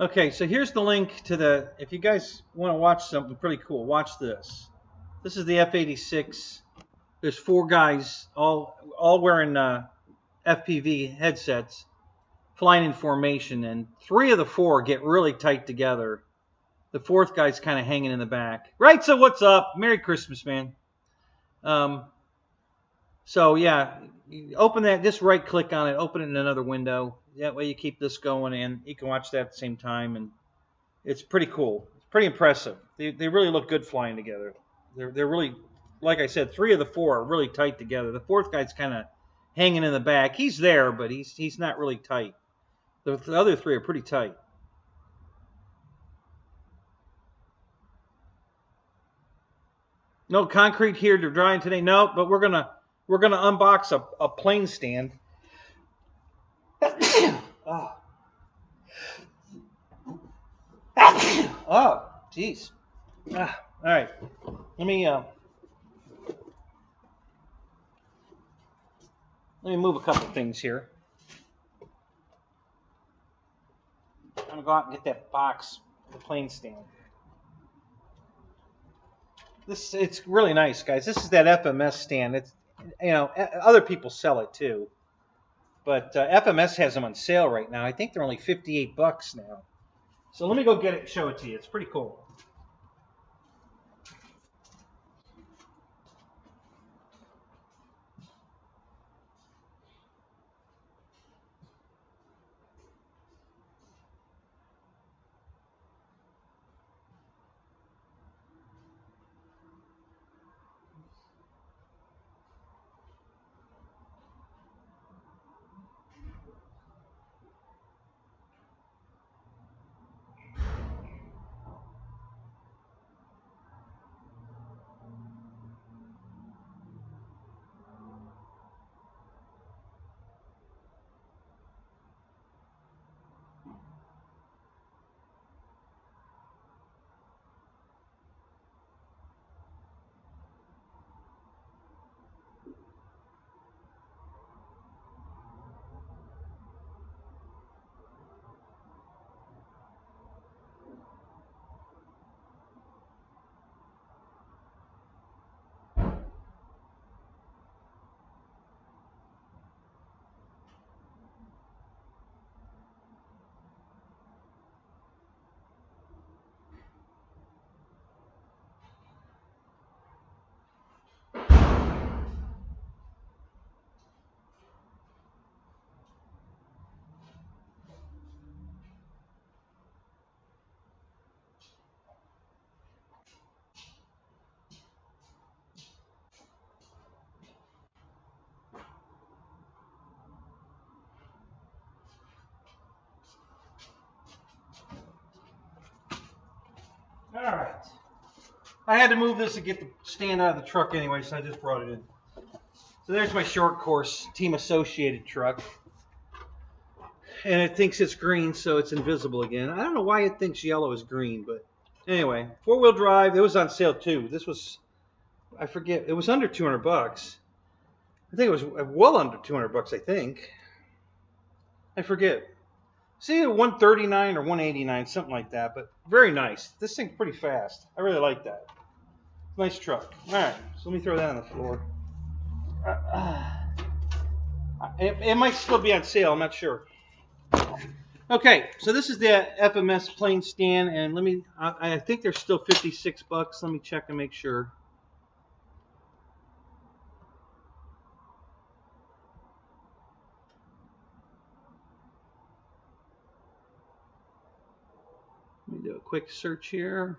Okay, so here's the link to the, if you guys want to watch something pretty cool, watch this. This is the F-86. There's 4 guys all wearing FPV headsets, flying in formation, and 3 of the 4 get really tight together. The 4th guy's kind of hanging in the back. Right, so what's up? Merry Christmas, man. So yeah, you open that, just right click on it, open it in another window. That way you keep this going, and you can watch that at the same time, and it's pretty cool. It's pretty impressive. They really look good flying together. They're really like I said, 3 of the 4 are really tight together. The 4th guy's kind of hanging in the back. He's there, but he's not really tight. The other 3 are pretty tight. No concrete here to drying today. No, but we're gonna unbox a plane stand. Oh. Oh, jeez. All right. Let me move a couple things here. I'm gonna go out and get that box, the plane stand. It's really nice, guys. This is that FMS stand. It's, you know, other people sell it too, but FMS has them on sale right now. I think they're only $58 now. So let me go get it and show it to you. It's pretty cool. All right. I had to move this to get the stand out of the truck anyway, so I just brought it in. So there's my short course Team Associated truck. And it thinks it's green, so it's invisible again. I don't know why it thinks yellow is green, but anyway. 4-wheel drive. It was on sale too. This was, I forget, it was under $200. I think it was well under $200, I think. I forget. See, 139 or 189, something like that, but very nice. This thing's pretty fast. I really like that. Nice truck. All right, so let me throw that on the floor. It might still be on sale. I'm not sure. Okay, so this is the FMS plane stand, and let me. I think they're still $56. Let me check and make sure. Let me do a quick search here.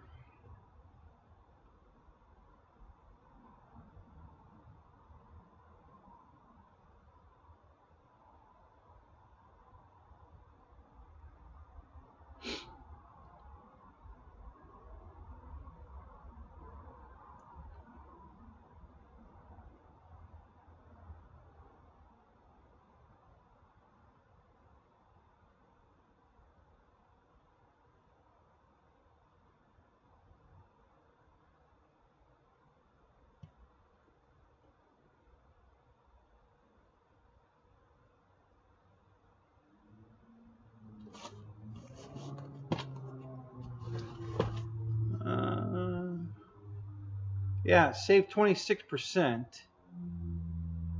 Yeah, save 26%.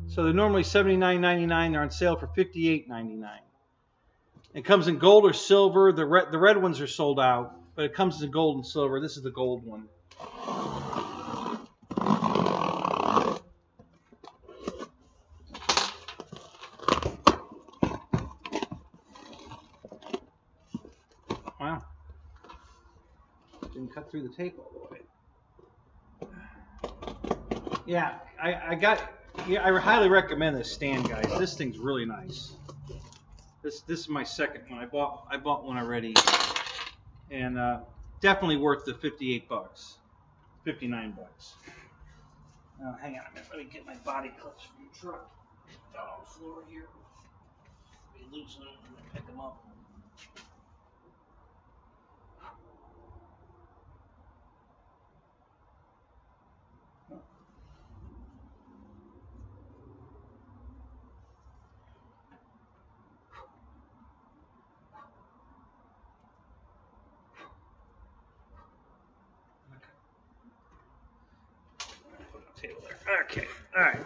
So they're normally $79.99. They're on sale for $58.99. It comes in gold or silver. The red ones are sold out, but it comes in gold and silver. This is the gold one. Wow. Didn't cut through the tape all the way. Yeah, I highly recommend this stand, guys. This thing's really nice. This is my second one. I bought one already, and definitely worth the 58 bucks, 59 bucks. Hang on a minute. Let me get my body clips from the truck. Oh, floor here. Let me loosen them and pick them up. Okay, all right.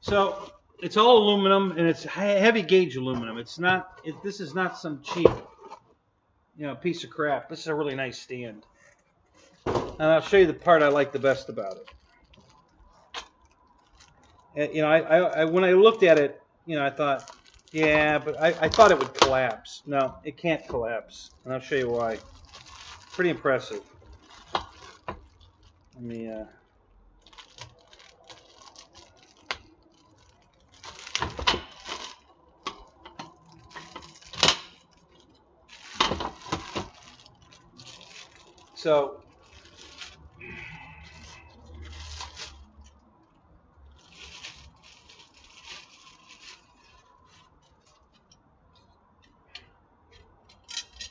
So it's all aluminum, and it's heavy gauge aluminum. It's not. This is not some cheap, piece of crap. This is a really nice stand, and I'll show you the part I like the best about it. And, when I looked at it, I thought, yeah, but I thought it would collapse. No, it can't collapse, and I'll show you why. Pretty impressive. Let me. So,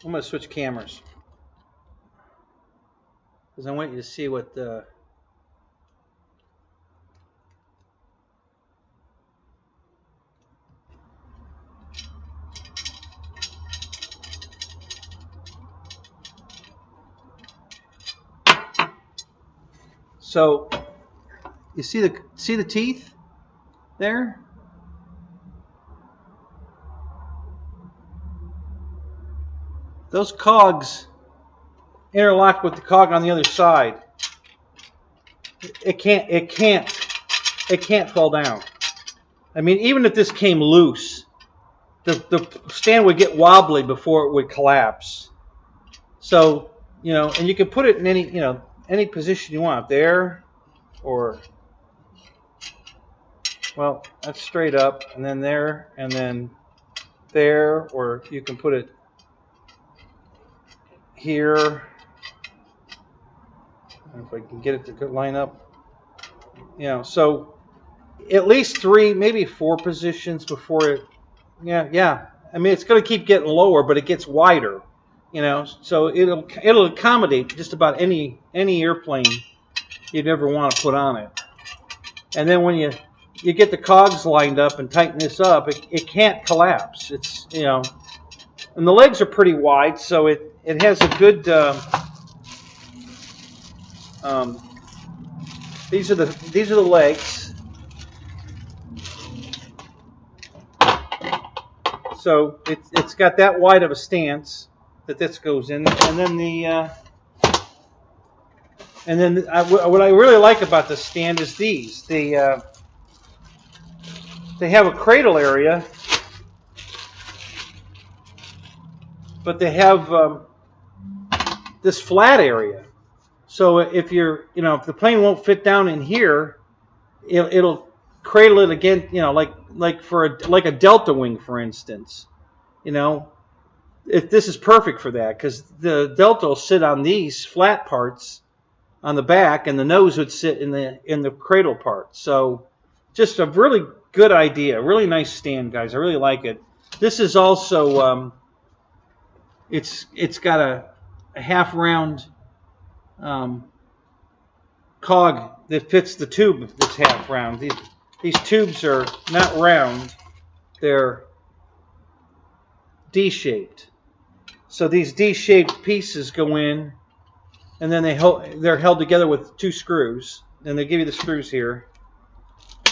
I'm going to switch cameras because I want you to see what the So, you see the teeth there? Those cogs interlock with the cog on the other side. It can't fall down. I mean, even if this came loose, the stand would get wobbly before it would collapse. So, and you can put it in any position you want, there, or, well, that's straight up, and then there, and then there, or you can put it here. If I can get it to line up, so at least 3, maybe 4 positions before it. Yeah. I mean, it's going to keep getting lower, but it gets wider. So it'll accommodate just about any airplane you'd ever want to put on it. And then when you get the cogs lined up and tighten this up, it can't collapse. It's and the legs are pretty wide, so it has a good. These are the legs. So it's got that wide of a stance that this goes in, and then what I really like about the stand is these. They have a cradle area, but they have this flat area. So if if the plane won't fit down in here, it'll cradle it again. Like a delta wing, for instance. This is perfect for that because the delta will sit on these flat parts on the back, and the nose would sit in the cradle part. So, just a really good idea. Really nice stand, guys. I really like it. This is also it's got a half round cog that fits the tube that's half round. These tubes are not round; they're D-shaped. So these D-shaped pieces go in, and then they're held together with 2 screws. And they give you the screws here,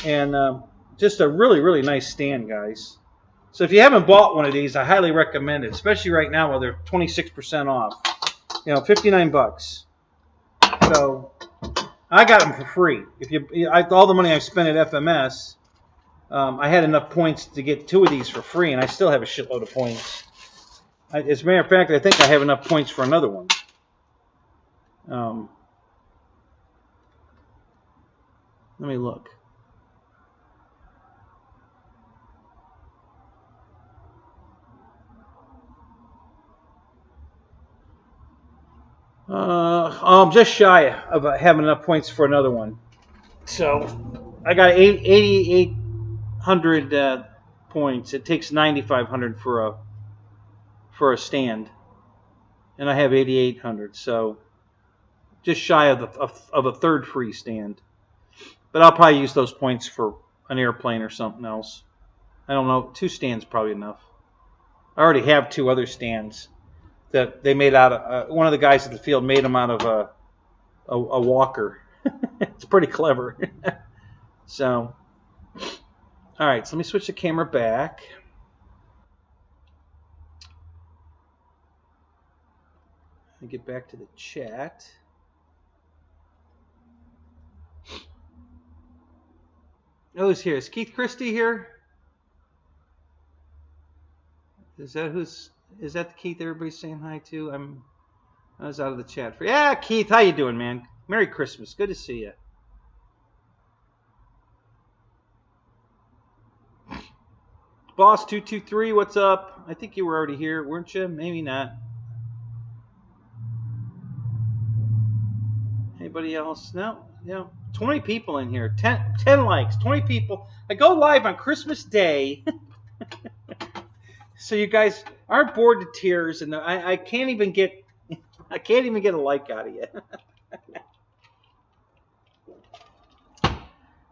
and just a really, really nice stand, guys. So if you haven't bought one of these, I highly recommend it, especially right now while they're 26% off. 59 bucks. So I got them for free. All the money I've spent at FMS, I had enough points to get 2 of these for free, and I still have a shitload of points. As a matter of fact, I think I have enough points for another one. Let me look. I'm just shy of having enough points for another one. So I got 8,800 points. It takes 9,500 for a stand, and I have 8,800. So just shy of a third free stand. But I'll probably use those points for an airplane or something else. I don't know. 2 stands probably enough. I already have 2 other stands that they made out of. One of the guys at the field made them out of a walker. It's pretty clever. So, all right. So let me switch the camera back. Let me get back to the chat. Oh, who's here? Is Keith Christie here? Is that the Keith everybody's saying hi to? I was out of the chat for. Yeah, Keith, how you doing, man? Merry Christmas. Good to see you. Boss 223, what's up? I think you were already here, weren't you? Maybe not. Anybody else? No. 20 people in here. 10 likes. 20 people. I go live on Christmas Day. So you guys aren't bored to tears, and I can't even get a like out of you.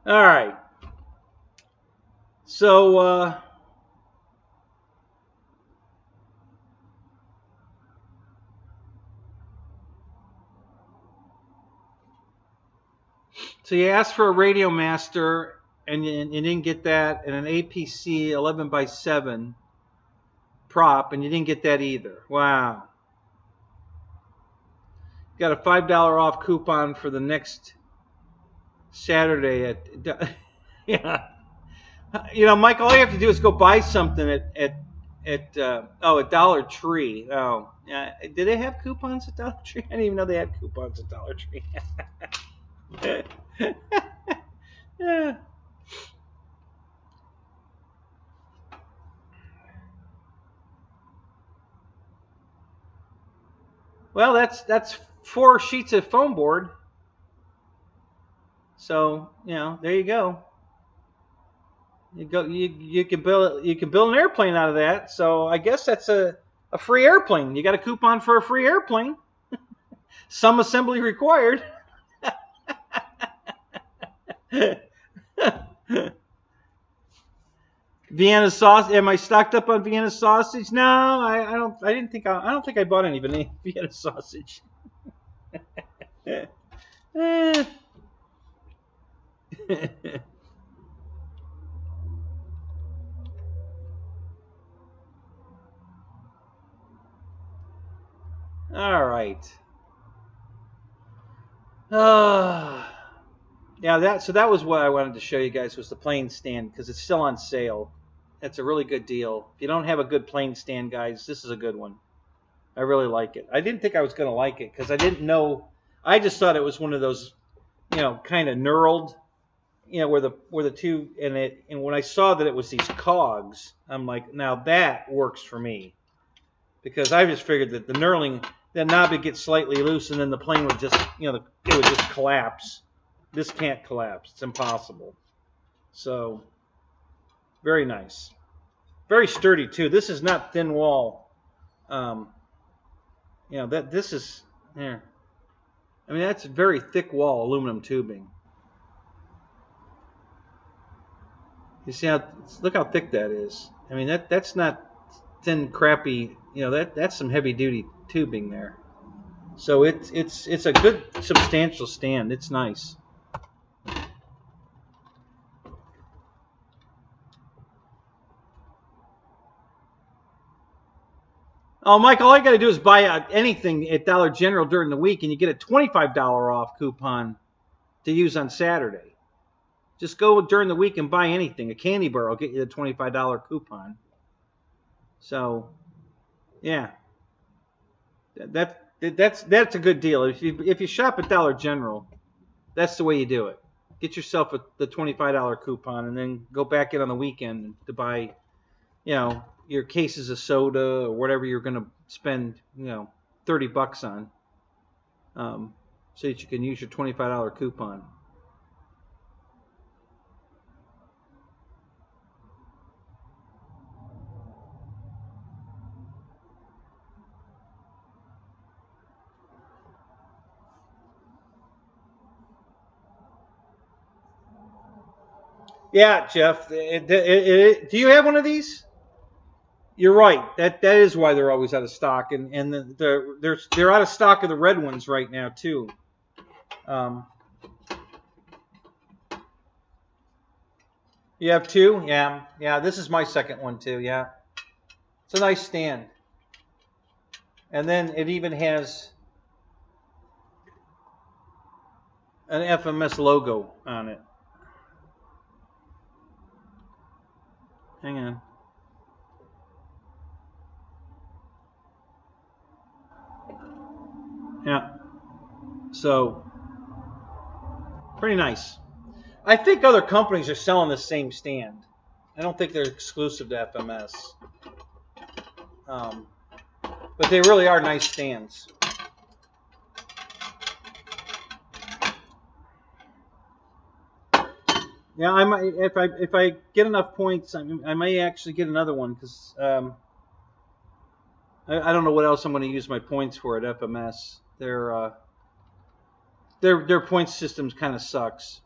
All right. So you asked for a Radio Master, and you didn't get that, and an APC 11x7 prop, and you didn't get that either. Wow. Got a $5 off coupon for the next Saturday at yeah. Mike, all you have to do is go buy something at Dollar Tree. Oh, yeah. Did they have coupons at Dollar Tree? I didn't even know they had coupons at Dollar Tree. Yeah. Well, that's 4 sheets of foam board. So, there you go. You can build an airplane out of that. So I guess that's a free airplane. You got a coupon for a free airplane. Some assembly required. Vienna sausage. Am I stocked up on Vienna sausage? No, I don't. I don't think I bought any Vienna sausage. All right. Yeah, so that was what I wanted to show you guys, was the plane stand, because it's still on sale. It's a really good deal. If you don't have a good plane stand, guys, this is a good one. I really like it. I didn't think I was going to like it because I didn't know. I just thought it was one of those, kind of knurled, where the two, and when I saw that it was these cogs, I'm like, now that works for me, because I just figured that the knurling, that knob would get slightly loose, and then the plane would just, it would just collapse. This can't collapse. It's impossible. So, very nice. Very sturdy, too. This is not thin wall. This is, here. I mean, that's very thick wall aluminum tubing. You see look how thick that is. I mean, that's not thin, crappy, that's some heavy duty tubing there. So it's a good substantial stand. It's nice. Oh, Mike, all you got to do is buy anything at Dollar General during the week, and you get a $25 off coupon to use on Saturday. Just go during the week and buy anything. A candy bar will get you the $25 coupon. So, yeah, that's a good deal. If you shop at Dollar General, that's the way you do it. get yourself the $25 coupon, and then go back in on the weekend to buy, your cases of soda or whatever you're going to spend, $30 on, so that you can use your $25 coupon. Yeah, Jeff. Do you have one of these? You're right. That is why they're always out of stock, and they're out of stock of the red ones right now too. You have two? Yeah. This is my second one too. Yeah, it's a nice stand, and then it even has an FMS logo on it. Hang on. Yeah. So, pretty nice. I think other companies are selling the same stand. I don't think they're exclusive to FMS. But they really are nice stands. Yeah, I might, if I get enough points, I may actually get another one, because I don't know what else I'm going to use my points for at FMS. Their point systems kind of sucks.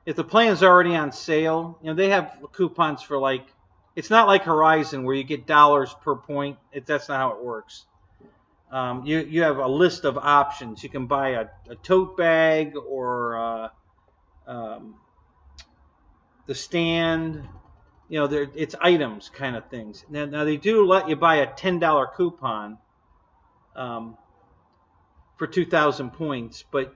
If the plan's already on sale, they have coupons for, like, it's not like Horizon where you get dollars per point. That's not how it works. You have a list of options. You can buy a tote bag or the stand. It's items kind of things. Now they do let you buy a $10 coupon for 2,000 points, but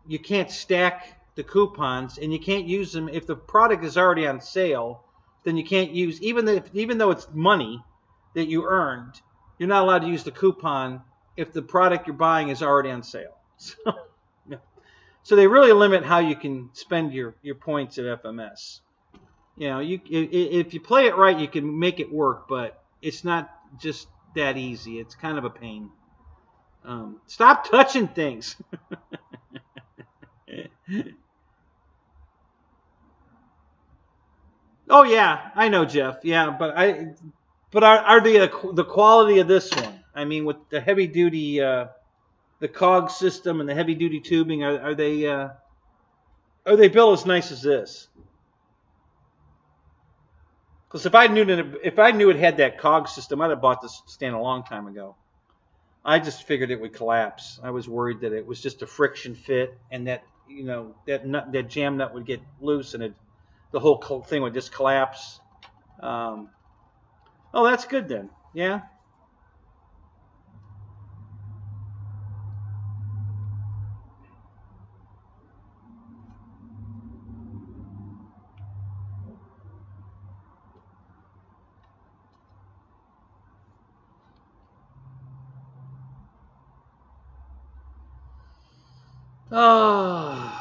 you can't stack the coupons, and you can't use them if the product is already on sale. Then you can't use, even though it's money that you earned, you're not allowed to use the coupon if the product you're buying is already on sale. So they really limit how you can spend your points at FMS. If you play it right, you can make it work, but it's not just that easy. It's kind of a pain. Stop touching things. Oh yeah, I know, Jeff. Yeah, but are they the quality of this one? I mean, with the heavy duty, the cog system and the heavy duty tubing, are they built as nice as this? Because if I knew it had that cog system, I'd have bought this stand a long time ago. I just figured it would collapse. I was worried that it was just a friction fit, and that that jam nut would get loose, and the whole thing would just collapse. Oh, that's good then. Yeah. Oh.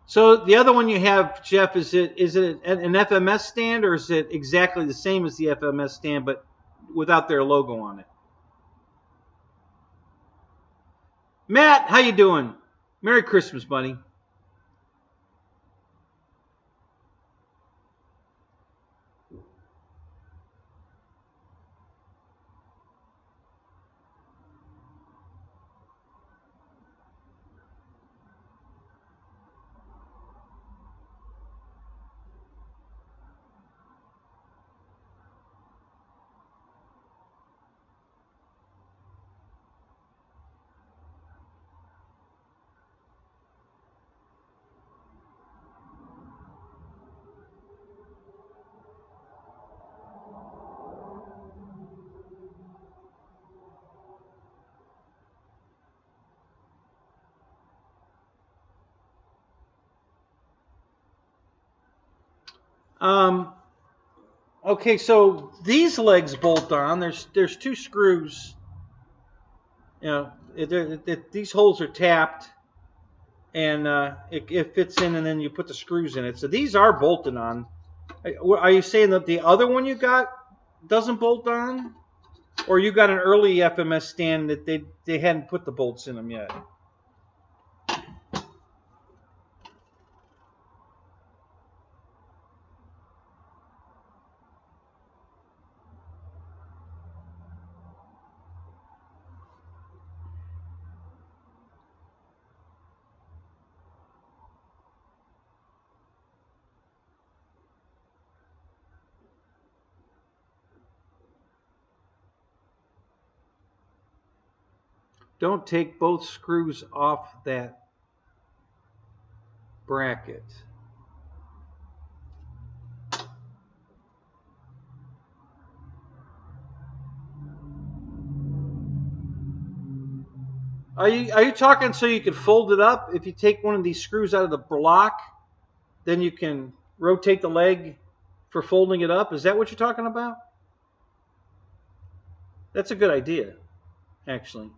So the other one you have, Jeff, is it an FMS stand, or is it exactly the same as the FMS stand but without their logo on it? Matt, how you doing? Merry Christmas, buddy. Okay, so these legs bolt on. There's two screws. You know, these holes are tapped, and it fits in, and then you put the screws in it. So these are bolted on. Are you saying that the other one you got doesn't bolt on, or you got an early FMS stand that they hadn't put the bolts in them yet? Don't take both screws off that bracket. Are you talking so you can fold it up? If you take one of these screws out of the block, then you can rotate the leg for folding it up. Is that what you're talking about? That's a good idea, actually.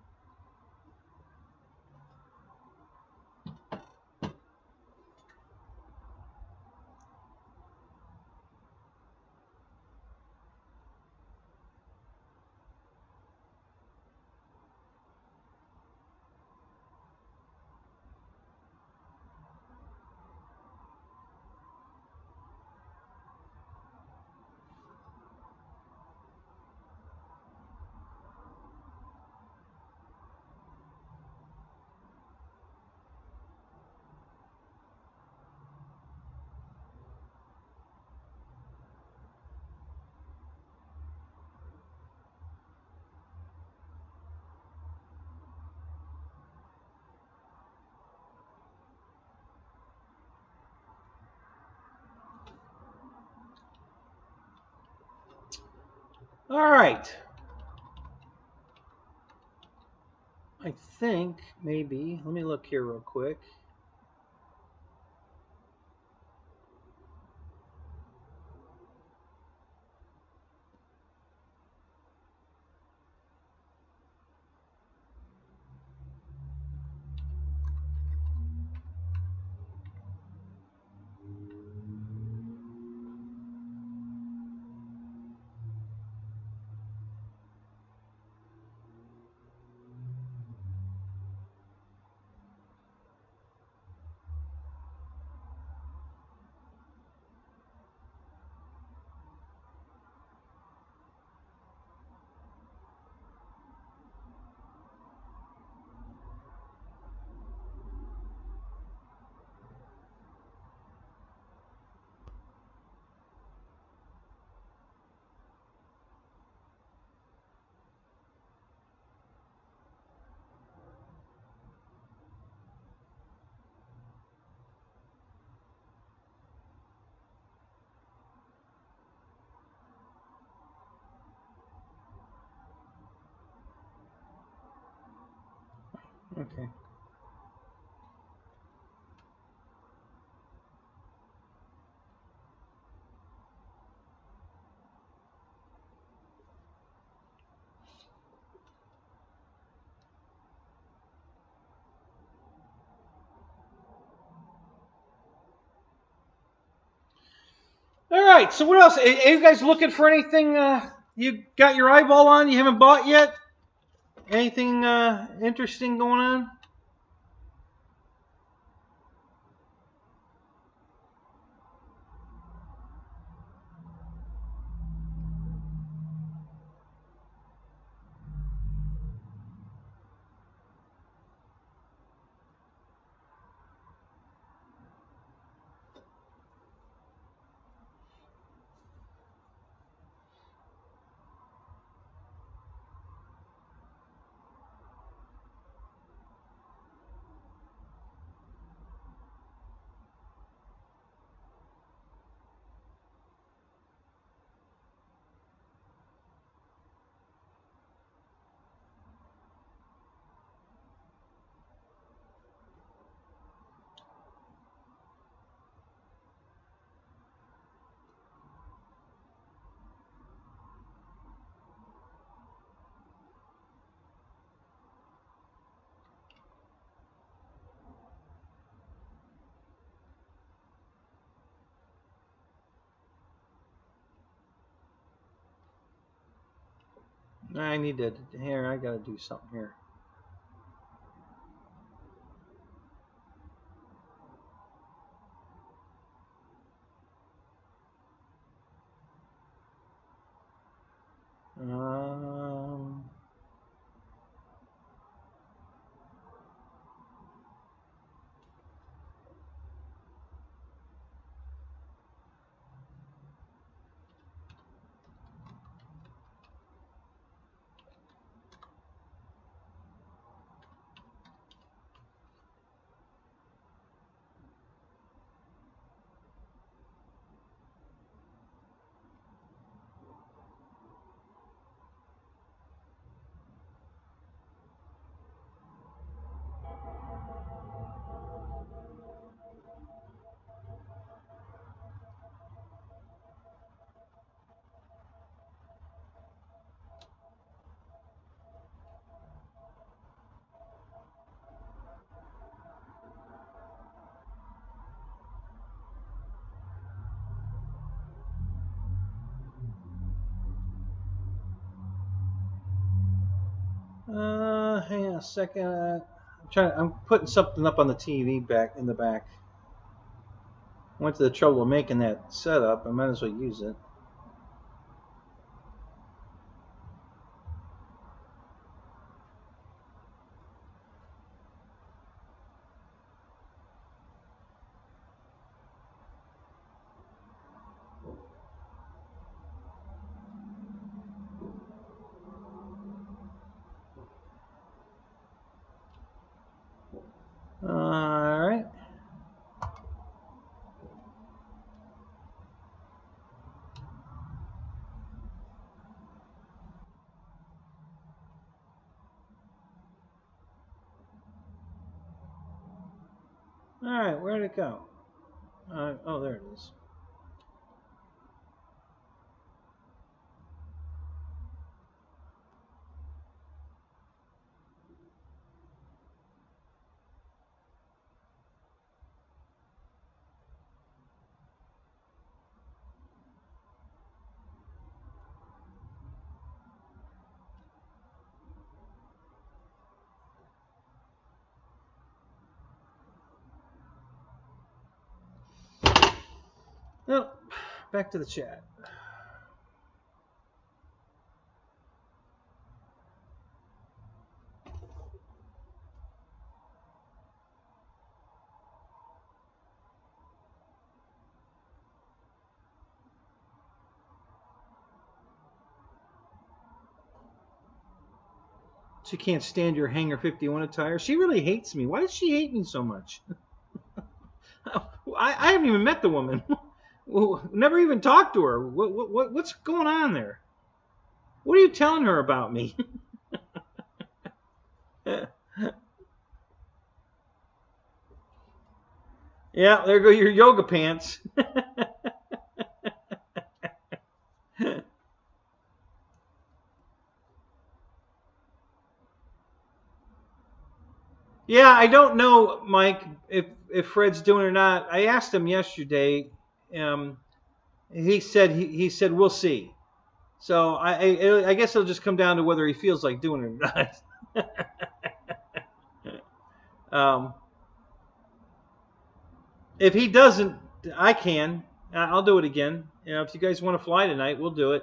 All right. I think maybe, let me look here real quick. Okay. All right. So what else? Are you guys looking for anything? You got your eyeball on? You haven't bought yet? Anything interesting going on? I need to, here, I gotta do something here. Hang on a second. I'm putting something up on the TV back in the back. Went to the trouble of making that setup. I might as well use it. Alright. Alright, where'd it go? Oh, there it is. Well, back to the chat. She can't stand your Hangar 51 attire. She really hates me. Why does she hate me so much? I haven't even met the woman. Never even talked to her. What's going on there? What are you telling her about me? Yeah, there go your yoga pants. Yeah, I don't know, Mike, if Fred's doing it or not. I asked him yesterday. He said we'll see. So I guess it'll just come down to whether he feels like doing it or not. If he doesn't, I can. I'll do it again. You know, if you guys want to fly tonight, we'll do it.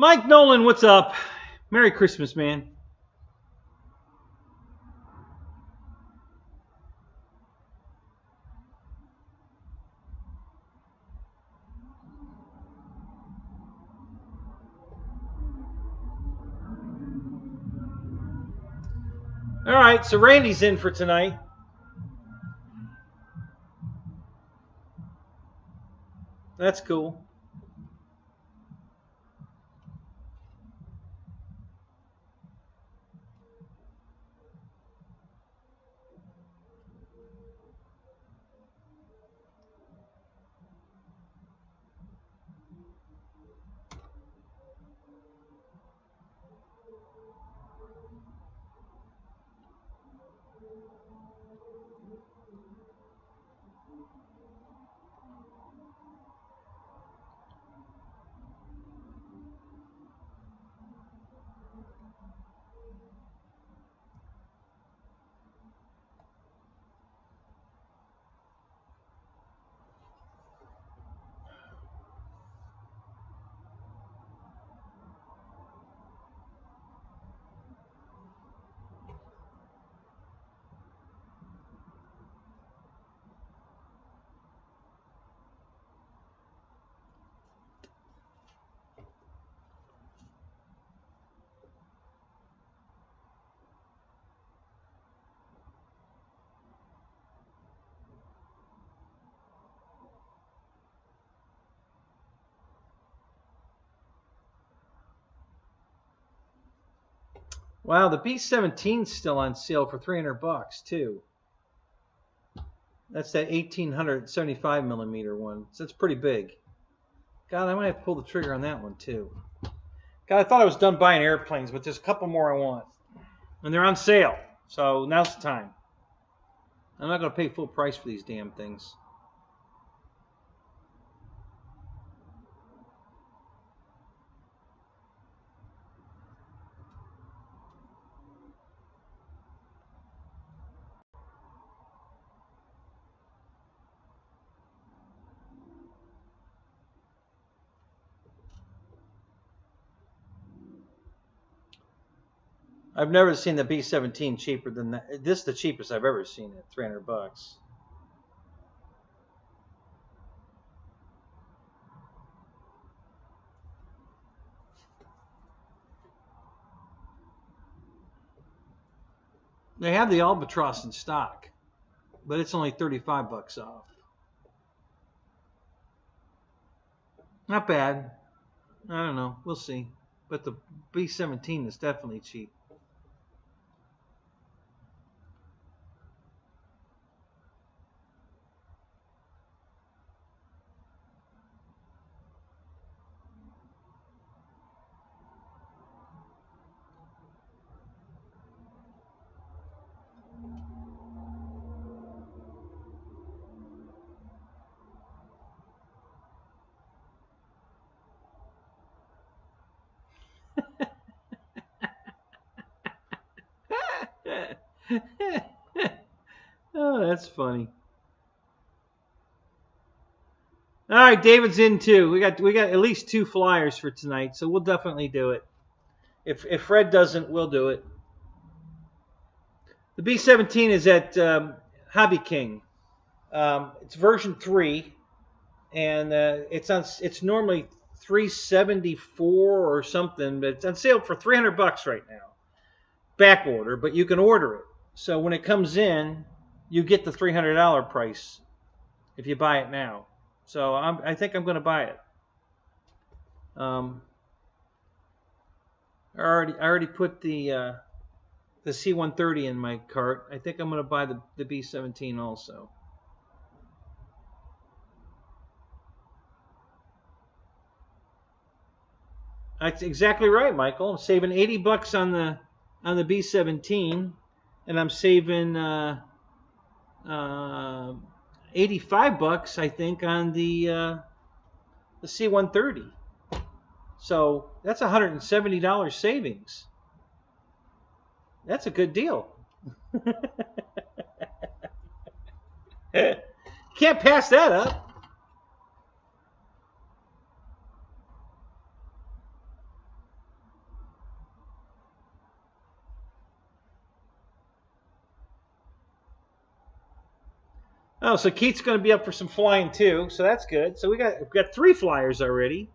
Mike Nolan, what's up? Merry Christmas, man. All right, so Randy's in for tonight. That's cool. Wow, the B-17's still on sale for $300 too. That's that 1875 millimeter one. So it's pretty big. God, I might have to pull the trigger on that one too. God, I thought I was done buying airplanes, but there's a couple more I want. And they're on sale. So now's the time. I'm not going to pay full price for these damn things. I've never seen the B-17 cheaper than that. This is the cheapest I've ever seen it, $300. They have the Albatross in stock, but it's only $35 off. Not bad. I don't know. We'll see. But the B-17 is definitely cheap. Oh, that's funny. All right, David's in too. We got at least 2 flyers for tonight, so we'll definitely do it. If Fred doesn't, we'll do it. The B-17 is at Hobby King. It's version 3, and it's normally $374 or something, but it's on sale for $300 right now. Back order, but you can order it. So when it comes in, you get the $300 price if you buy it now. So I think I'm going to buy it. I already put the C-130 in my cart. I think I'm going to buy the B-17 also. That's exactly right, Michael. I'm saving $80 on the B-17, and I'm saving $85, I think, on the C-130. So that's $170 savings. That's a good deal. Can't pass that up. Oh, so Keith's going to be up for some flying too, so that's good. So we've got 3 flyers already.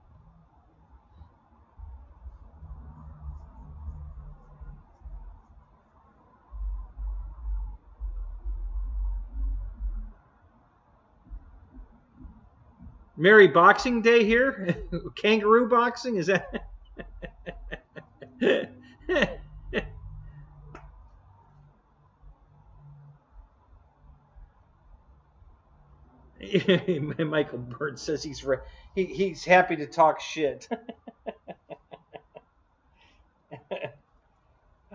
Merry Boxing Day here. Kangaroo boxing, is that? Michael Bird says he's happy to talk shit.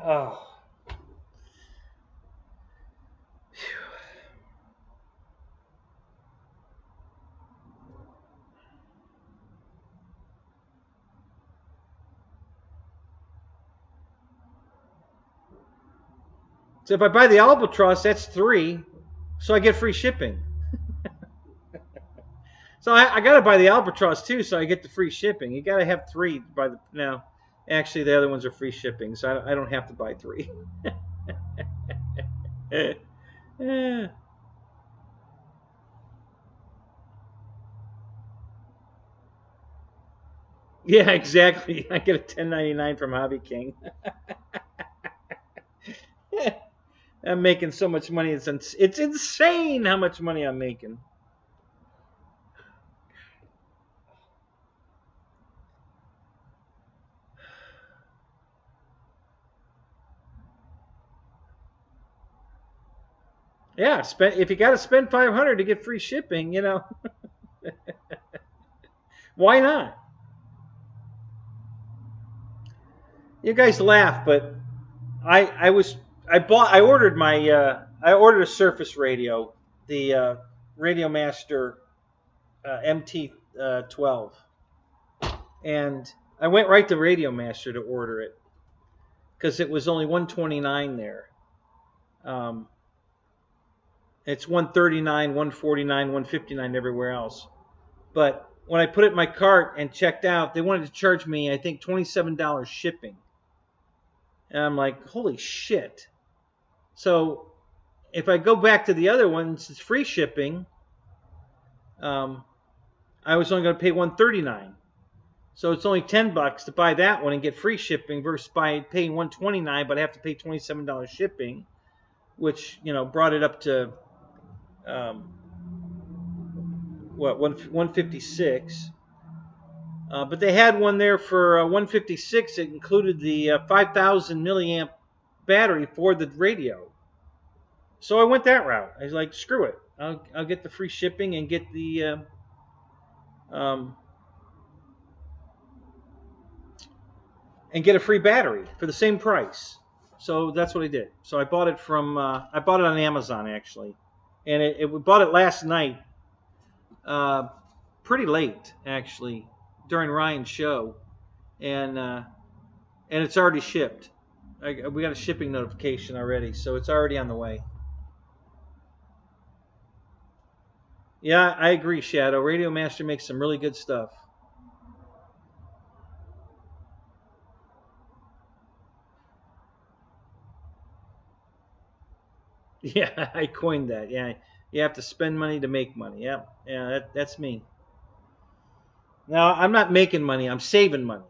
Oh. So if I buy the Albatross, that's 3, so I get free shipping. So I got to buy the Albatross too, so I get the free shipping. You got to have 3 by the now. Actually, the other ones are free shipping, so I don't have to buy 3. Yeah, exactly. I get a $10.99 from Hobby King. I'm making so much money. It's insane how much money I'm making. Yeah, if you got to spend $500 to get free shipping, you know, why not? You guys laugh, but I ordered a Surface radio, the Radio Master MT12, and I went right to Radio Master to order it because it was only $129 there. It's $139, $149, $159 everywhere else. But when I put it in my cart and checked out, they wanted to charge me, I think, $27 shipping. And I'm like, holy shit. So if I go back to the other ones, it's free shipping. I was only going to pay $139. So it's only $10 to buy that one and get free shipping versus paying $129, but I have to pay $27 shipping, which, you know, brought it up to $156. But they had one there for $156. It included the 5,000 milliamp battery for the radio. So I went that route. I was like, screw it. I'll get the free shipping and get the and get a free battery for the same price. So that's what I did. So I bought it from I bought it on Amazon actually, and we bought it last night, pretty late actually during Ryan's show, and it's already shipped. We got a shipping notification already, so it's already on the way. Yeah, I agree, Shadow. Radio Master makes some really good stuff. Yeah, I coined that. Yeah, you have to spend money to make money. Yeah, that's me. Now, I'm not making money. I'm saving money.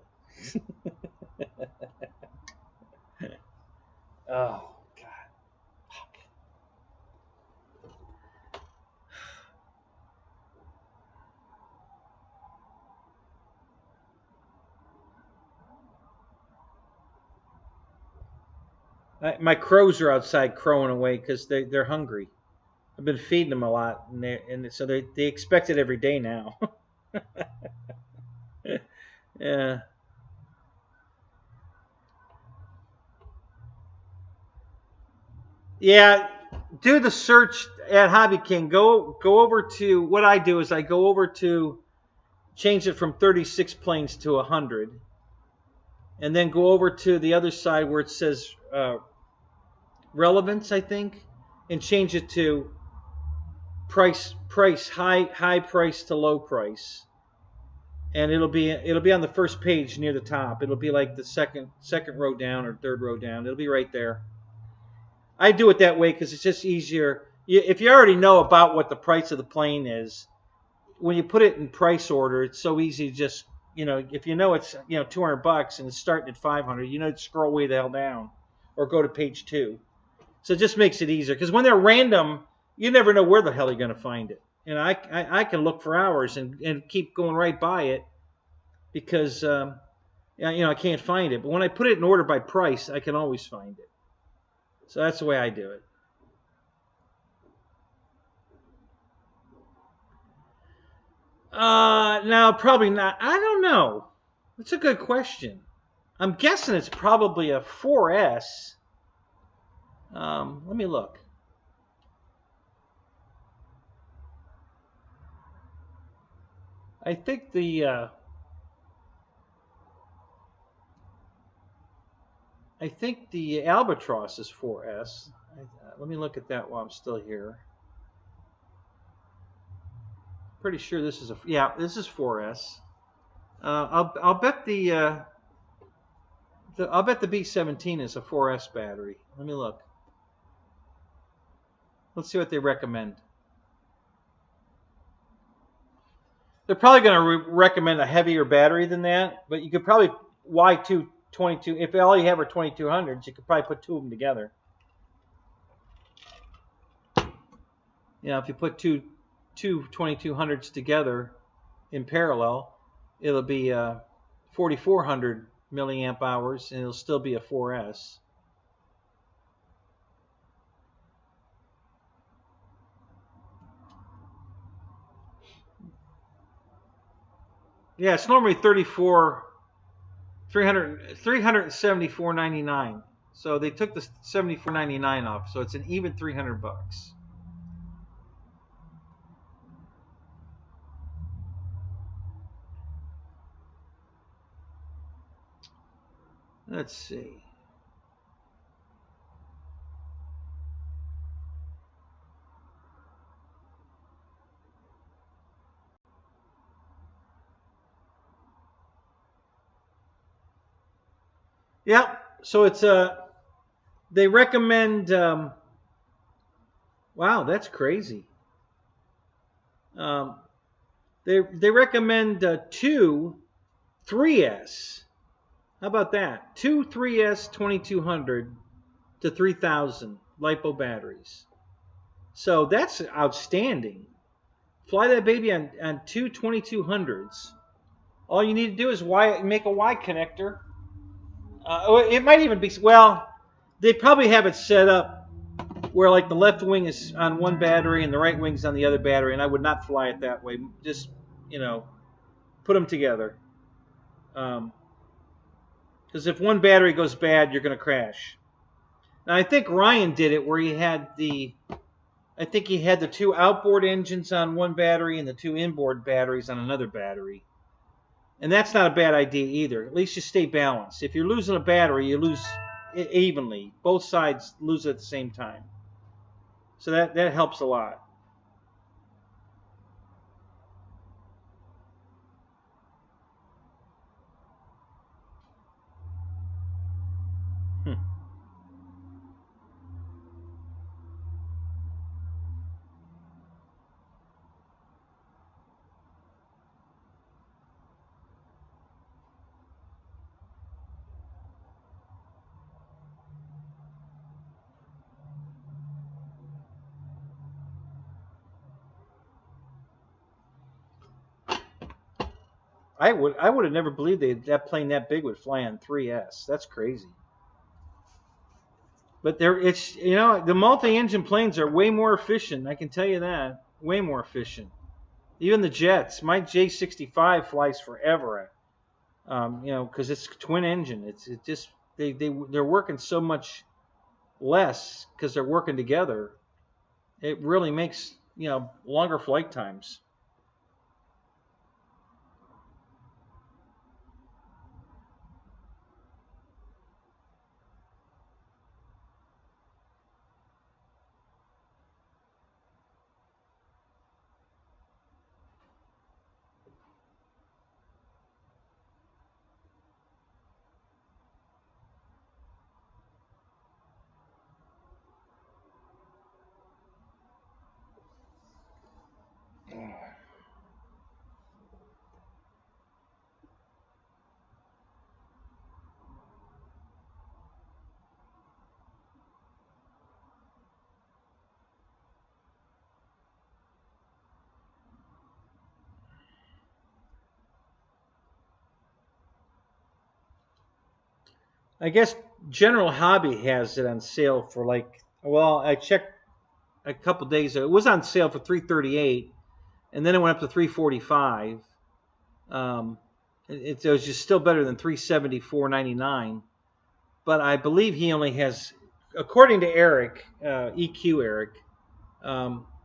Oh, God. My crows are outside crowing away because they're hungry. I've been feeding them a lot, and so they expect it every day now. Yeah. Yeah, do the search at Hobby King. Go over to what I do is I go over to change it from 36 planes to 100, and then go over to the other side where it says relevance, I think, and change it to price high price to low price, and it'll be on the first page near the top. It'll be like the second row down or third row down. It'll be right there. I do it that way because it's just easier if you already know about what the price of the plane is, when you put it in price order, it's so easy to just, if you know it's, $200 and it's starting at 500, to scroll way the hell down or go to page 2. So it just makes it easier, because when they're random, you never know where the hell you're going to find it. And I can look for hours and keep going right by it because, I can't find it. But when I put it in order by price, I can always find it. So that's the way I do it. No, probably not. I don't know. That's a good question. I'm guessing it's probably a 4S. Let me look. I think the Albatross is 4S. Let me look at that while I'm still here. Pretty sure this is this is 4S. I'll bet the B-17 is a 4S battery. Let me look. Let's see what they recommend. They're probably going to recommend a heavier battery than that, but you could probably Y2 22. If all you have are 2200s, you could probably put 2 of them together. If you put two 2200s together in parallel, it'll be 4400 milliamp hours, and it'll still be a 4S. Yeah, it's normally 374.99. So they took the $74.99 off, so it's an even $300. Let's see. Yep. So it's they recommend. Wow, that's crazy. They recommend 2 3S. How about that? 2 3S 2200 to 3000 LiPo batteries. So that's outstanding. Fly that baby on 2 2200s. All you need to do is make a Y connector. It might even be, well, they probably have it set up where like the left wing is on one battery and the right wing's on the other battery, and I would not fly it that way. Just, put them together. Because if one battery goes bad, you're going to crash. Now, I think Ryan did it where he had the 2 outboard engines on one battery and the 2 inboard batteries on another battery. And that's not a bad idea either. At least you stay balanced. If you're losing a battery, you lose it evenly. Both sides lose at the same time. So that helps a lot. I would have never believed that plane that big would fly on 3S. That's crazy. But the multi-engine planes are way more efficient. I can tell you that. Way more efficient. Even the jets. My J65 flies forever. Because it's twin engine. They're working so much less because they're working together. It really makes longer flight times. I guess General Hobby has it on sale for like, well, I checked a couple days ago. It was on sale for $338, and then it went up to $345. It was just still better than $374.99. But I believe he only has, according to Eric, EQ Eric,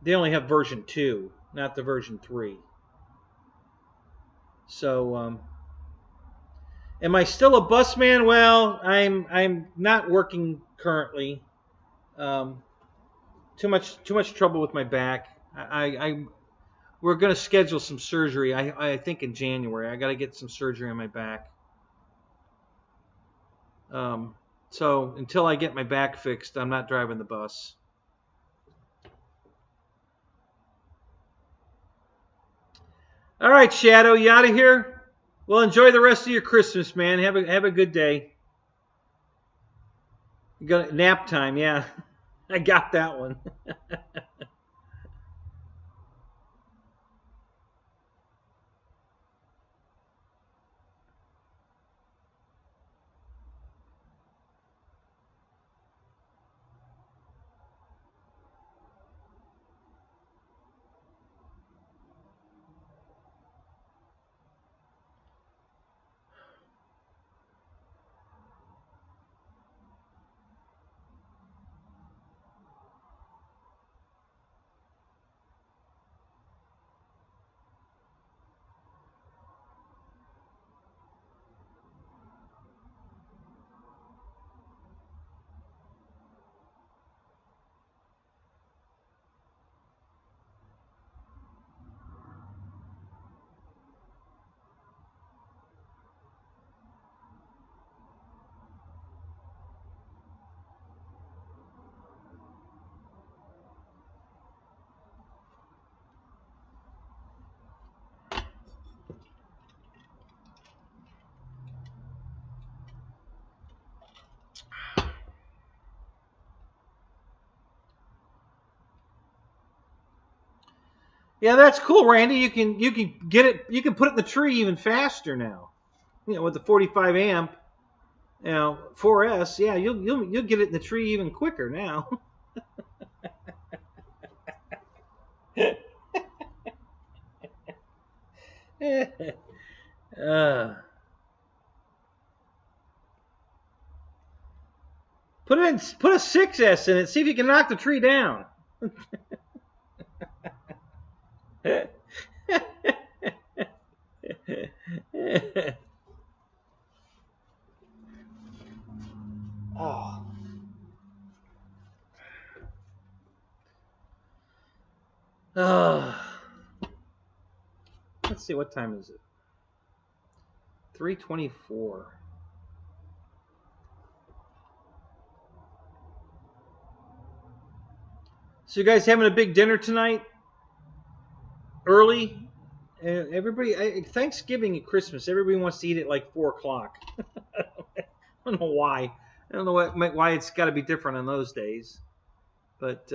they only have version 2, not the version 3. So, am I still a bus man? Well, I'm not working currently. Too much trouble with my back. We're going to schedule some surgery. I think in January. I got to get some surgery on my back. So until I get my back fixed, I'm not driving the bus. All right, Shadow, you out of here? Well, enjoy the rest of your Christmas, man. Have a good day. You got nap time, yeah. I got that one. Yeah, that's cool, Randy. You can get it. You can put it in the tree even faster now. You know, with the 45 amp, 4S. Yeah, you'll get it in the tree even quicker now. Put a 6S in it. See if you can knock the tree down. Oh. Let's see, what time is it? 3:24. So you guys having a big dinner tonight? Early? Everybody, Thanksgiving and Christmas, everybody wants to eat at like 4 o'clock. I don't know why. I don't know why it's got to be different on those days. But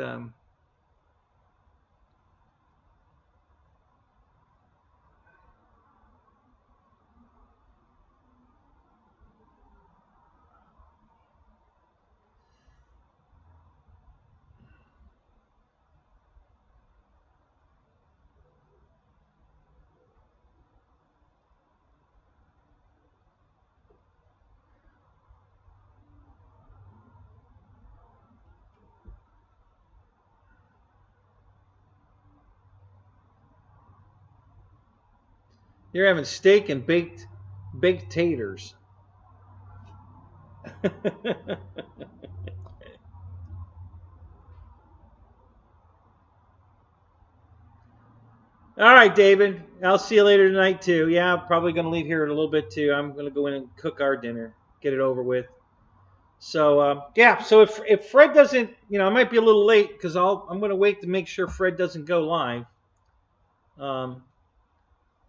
you're having steak and baked taters. All right, David. I'll see you later tonight too. Yeah, I'm probably going to leave here in a little bit too. I'm going to go in and cook our dinner, get it over with. So yeah. So if Fred doesn't, I might be a little late because I'm going to wait to make sure Fred doesn't go live.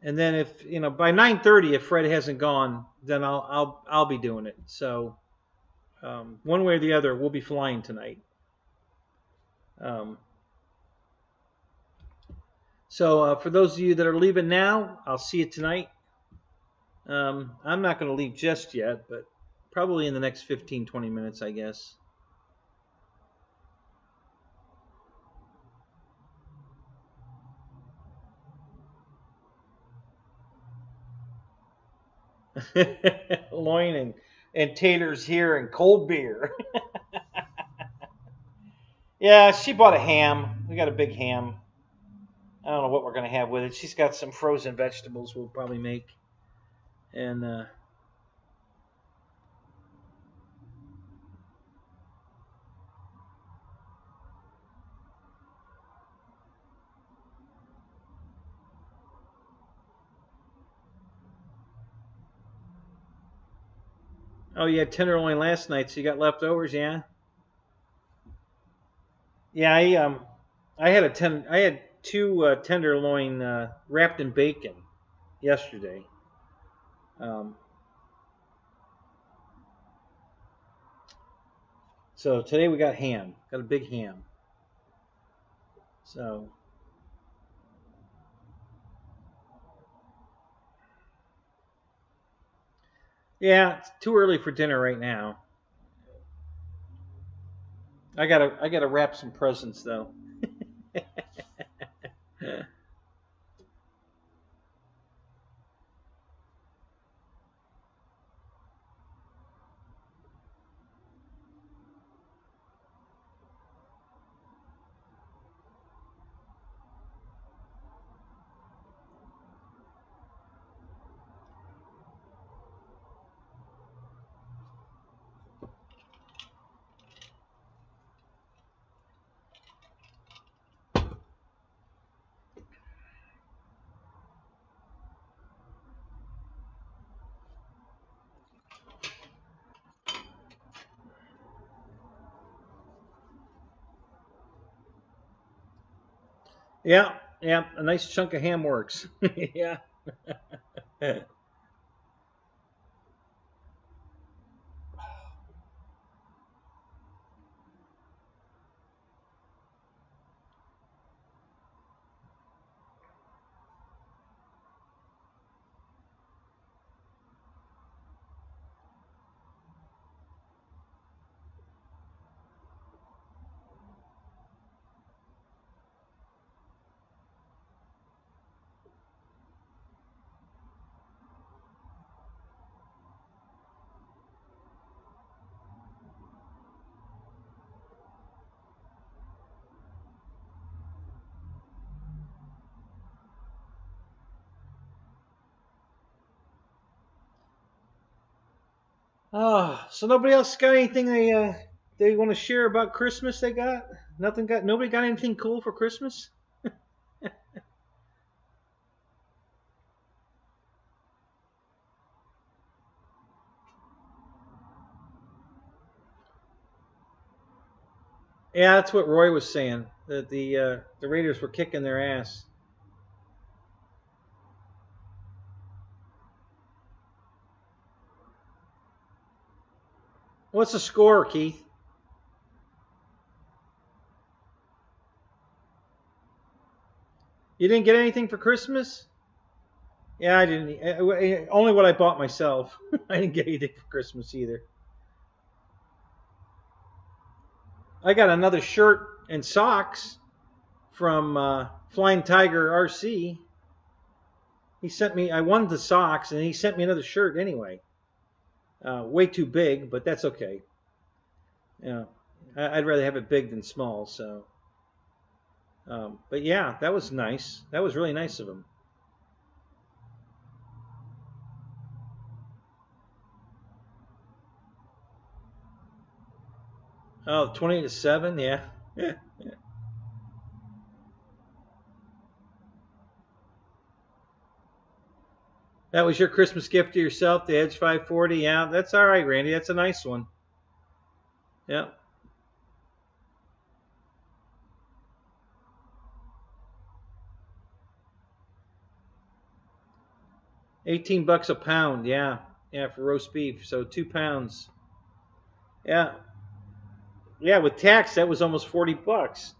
And then if by 9:30, if Fred hasn't gone, then I'll be doing it. So one way or the other, we'll be flying tonight. So for those of you that are leaving now, I'll see you tonight. I'm not going to leave just yet, but probably in the next 15-20 minutes, I guess. Loin and taters here and cold beer. Yeah, she bought a ham. We got a big ham. I don't know what we're going to have with it. She's got some frozen vegetables we'll probably make. And oh, you had tenderloin last night, so you got leftovers, yeah? Yeah, I had two tenderloin wrapped in bacon yesterday. So today we got ham. Got a big ham. So yeah, it's too early for dinner right now. I gotta wrap some presents though. Yeah, yeah, a nice chunk of ham works. Yeah. Oh, so nobody else got anything they want to share about Christmas? They got nothing. Got nobody got anything cool for Christmas? Yeah, that's what Roy was saying. That the Raiders were kicking their ass. What's the score, Keith? You didn't get anything for Christmas? Yeah, I didn't. Only what I bought myself. I didn't get anything for Christmas either. I got another shirt and socks from Flying Tiger RC. He sent me. I won the socks, and he sent me another shirt anyway. Way too big, but that's okay. Yeah, I'd rather have it big than small. So, but yeah, that was nice. That was really nice of him. Oh, 20-7, yeah. That was your Christmas gift to yourself, the Edge 540. Yeah, that's all right, Randy. That's a nice one. Yeah. 18 bucks a pound. Yeah. Yeah, for roast beef. So 2 pounds. Yeah. Yeah, with tax, that was almost 40 bucks.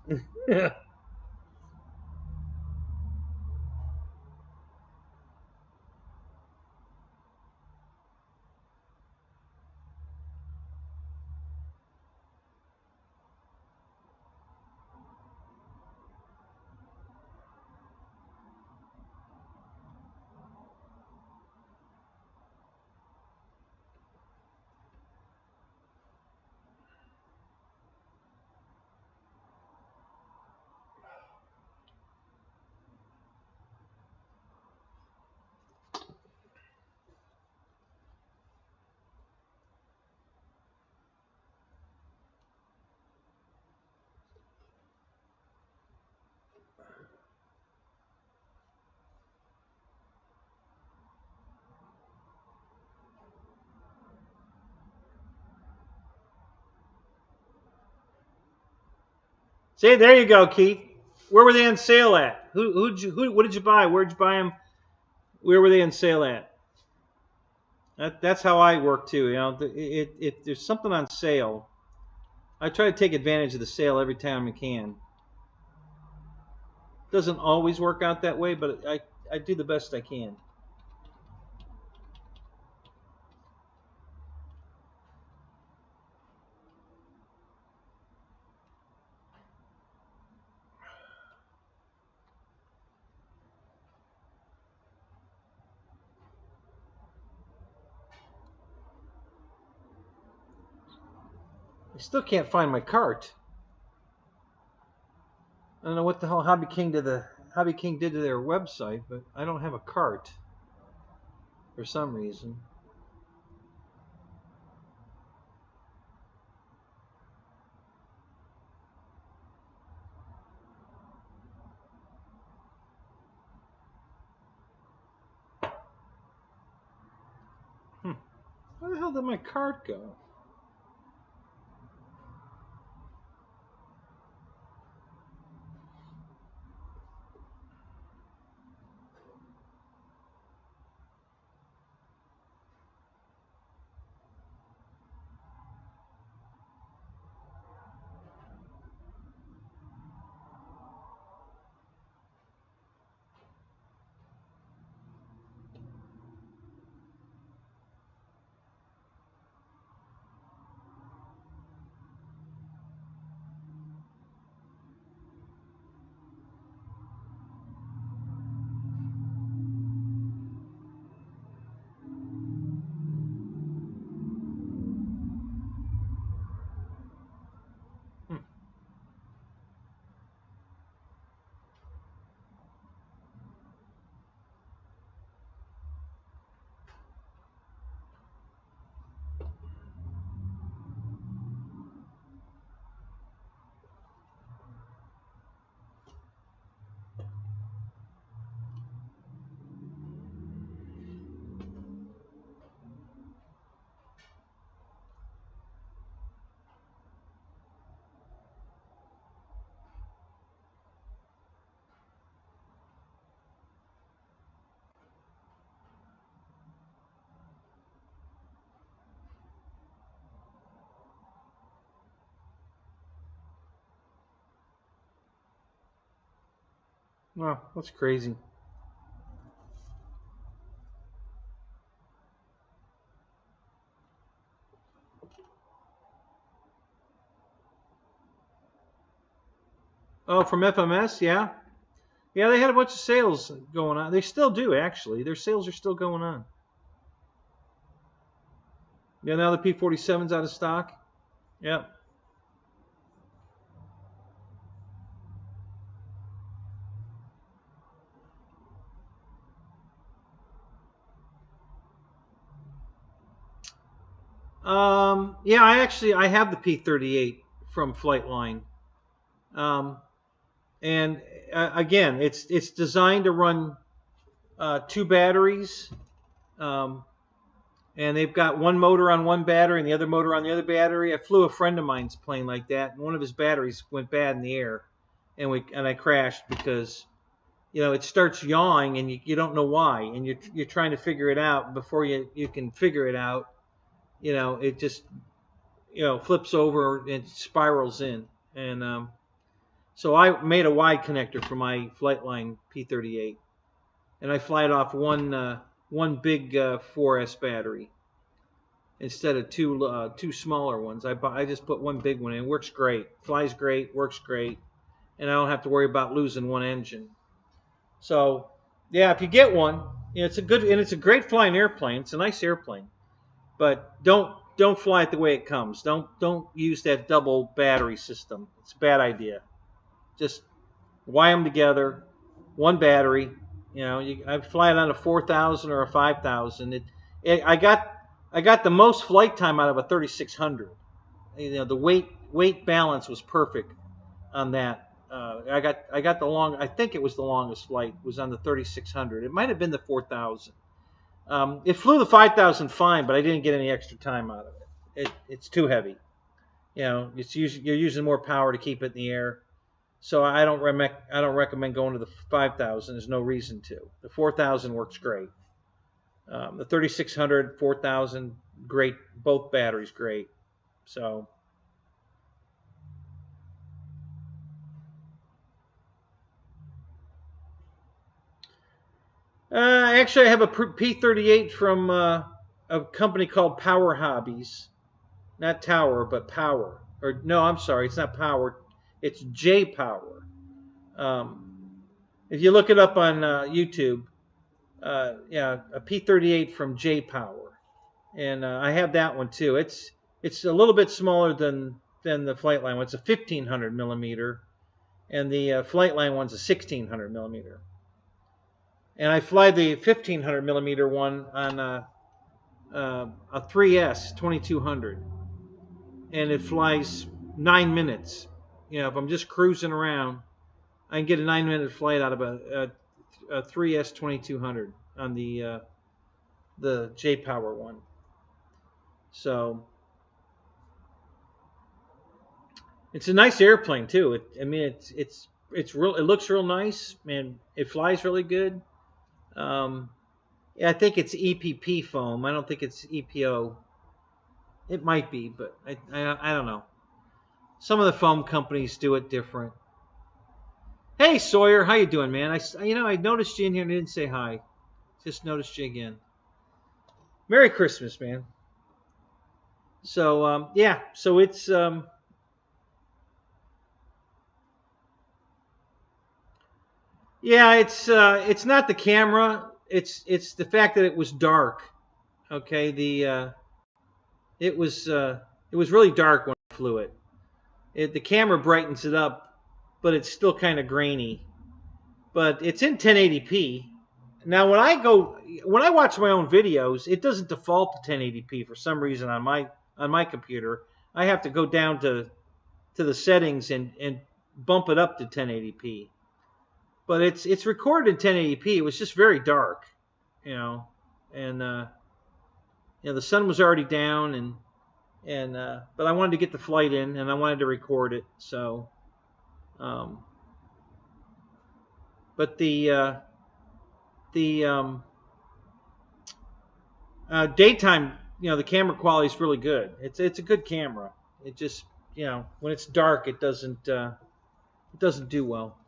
See, there you go, Keith. Where were they on sale at? What did you buy? Where'd you buy them? Where were they on sale at? That's how I work too. You know, if there's something on sale, I try to take advantage of the sale every time I can. Doesn't always work out that way, but I do the best I can. I still can't find my cart. I don't know what the hell Hobby King did to their website, but I don't have a cart for some reason. Where the hell did my cart go? Wow, that's crazy. Oh, from FMS, yeah. Yeah, they had a bunch of sales going on. They still do, actually. Their sales are still going on. Yeah, now the P-47's out of stock. Yep. Yeah, I have the P-38 from Flightline. And again, it's designed to run 2 batteries. And they've got one motor on one battery and the other motor on the other battery. I flew a friend of mine's plane like that, and one of his batteries went bad in the air, and I crashed because, you know, it starts yawing and you don't know why, and you're trying to figure it out. Before you can figure it out, you know, it just, you know, flips over and spirals in. And so I made a wide connector for my Flightline P-38, and I fly it off one big 4S battery instead of two smaller ones. I just put one big one in. It works great, flies great, works great, and I don't have to worry about losing one engine. So yeah, if you get one, you know, it's a great flying airplane. It's a nice airplane, but don't fly it the way it comes. Don't use that double battery system. It's a bad idea. Just wire them together, one battery. You know, I fly it on a 4,000 or a 5,000. I got the most flight time out of a 3600. You know, the weight balance was perfect on that. I got I think it was the longest flight was on the 3600. It might have been the 4,000. It flew the 5,000 fine, but I didn't get any extra time out of it. It's too heavy. You know, you're using more power to keep it in the air. So I don't recommend going to the 5000. There's no reason to. The 4000 works great. The 3600, 4000, great. Both batteries great. So. Actually, I have a P38 from a company called Power Hobbies. Not Tower, but Power. Or no, I'm sorry, it's not Power. It's J Power. If you look it up on YouTube, yeah, a P38 from J Power, and I have that one too. It's a little bit smaller than the Flightline one. It's a 1500 millimeter, and the Flightline one's a 1600 millimeter. And I fly the 1500 millimeter one on a 3S 2200, and it flies 9 minutes. You know, if I'm just cruising around, I can get a 9-minute flight out of a 3S 2200 on the J Power one. So it's a nice airplane too. I mean, it's real. It looks real nice, man. It flies really good. Yeah, I think it's EPP foam. I don't think it's EPO. It might be, but I don't know. Some of the foam companies do it different. Hey Sawyer, how you doing, man? I noticed you in here and didn't say hi. Just noticed you again. Merry Christmas, man. So yeah, so it's yeah, it's not the camera. It's the fact that it was dark. Okay, it was really dark when I flew it. The camera brightens it up, but it's still kind of grainy. But it's in 1080p. Now when I watch my own videos, it doesn't default to 1080p for some reason on my computer. I have to go down to the settings and bump it up to 1080p. But it's recorded in 1080p. It was just very dark, you know, and the sun was already down, but I wanted to get the flight in, and I wanted to record it. So, but the daytime, the camera quality is really good. It's a good camera. It just, when it's dark, it doesn't do well.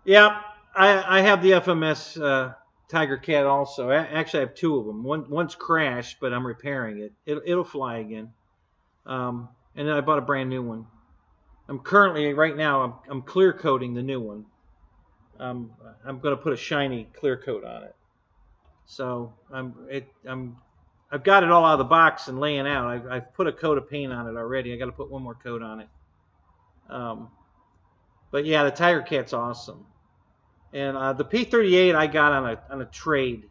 Yeah, I have the FMS Tiger Cat also. Actually, I have two of them. One's crashed, but I'm repairing it. It'll fly again. And then I bought a brand new one. I'm currently right now I'm clear coating the new one. I'm going to put a shiny clear coat on it. So I've got it all out of the box and laying out. I've put a coat of paint on it already. I got to put one more coat on it. But yeah, the Tiger Cat's awesome. And the P38 I got on a trade.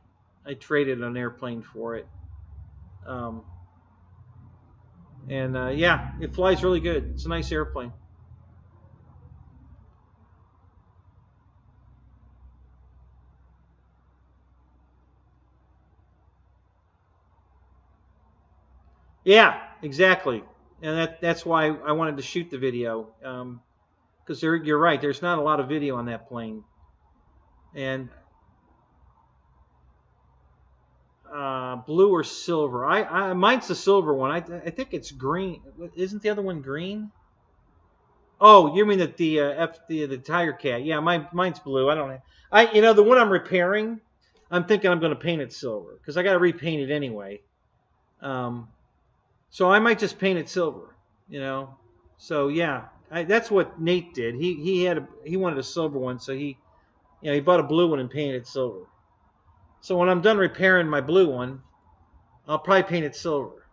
I traded an airplane for it. Yeah, it flies really good. It's a nice airplane. Yeah, exactly. And that's why I wanted to shoot the video. Because you're right, there's not a lot of video on that plane. And blue or silver? Mine's the silver one. I think it's green. Isn't the other one green? Oh, you mean the Tiger Cat? Yeah, mine's blue. I don't. The one I'm repairing, I'm thinking I'm going to paint it silver because I got to repaint it anyway. So I might just paint it silver. So yeah, that's what Nate did. He wanted a silver one, so he bought a blue one and painted it silver. So when I'm done repairing my blue one, I'll probably paint it silver.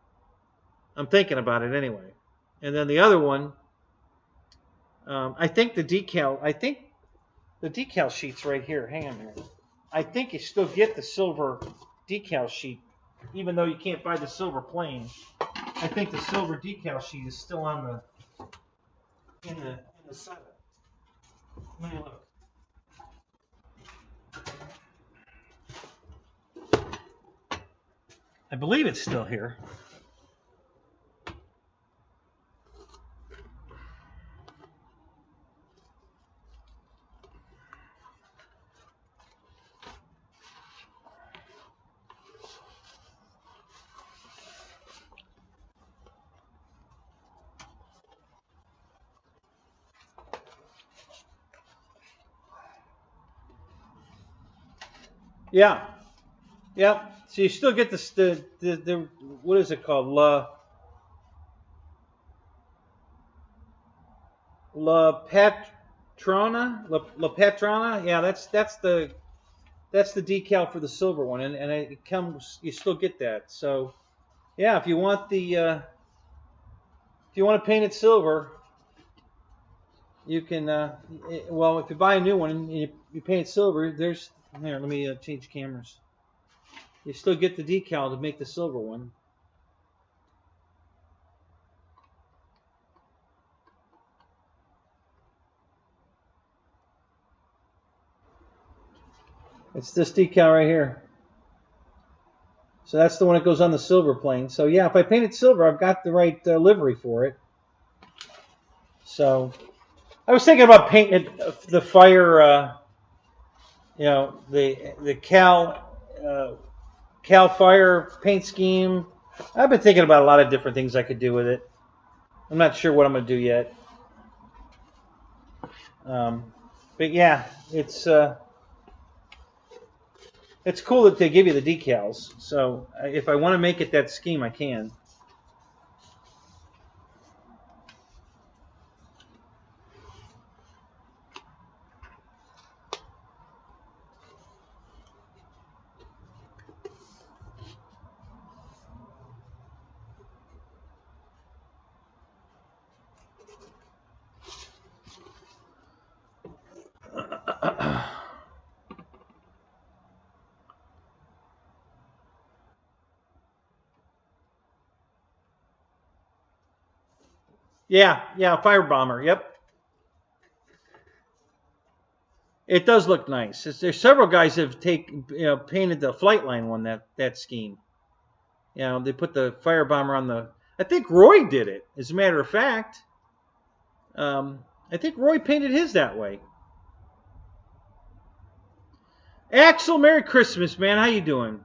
I'm thinking about it anyway. And then the other one, I think the decal sheet's right here. Hang on here. I think you still get the silver decal sheet, even though you can't buy the silver plane. I think the silver decal sheet is still on in the setup. Let me look. I believe it's still here. Yeah. Yep. So you still get the what is it called? La Patrona. Yeah, that's the decal for the silver one, and it comes. You still get that. So yeah, if you want if you want to paint it silver, you can. Well, if you buy a new one and you paint it silver, there's here. Let me change cameras. You still get the decal to make the silver one. It's this decal right here. So that's the one that goes on the silver plane. So yeah, if I paint it silver, I've got the right livery for it. So I was thinking about painting the fire, the Cal Fire paint scheme. I've been thinking about a lot of different things I could do with it. I'm not sure what I'm going to do yet. But yeah, it's cool that they give you the decals. So if I want to make it that scheme, I can. Yeah, fire bomber. Yep. It does look nice. There's several guys have painted the Flght line one that scheme. They put the fire bomber on the. I think Roy did it. As a matter of fact, I think Roy painted his that way. Axel, Merry Christmas, man. How you doing?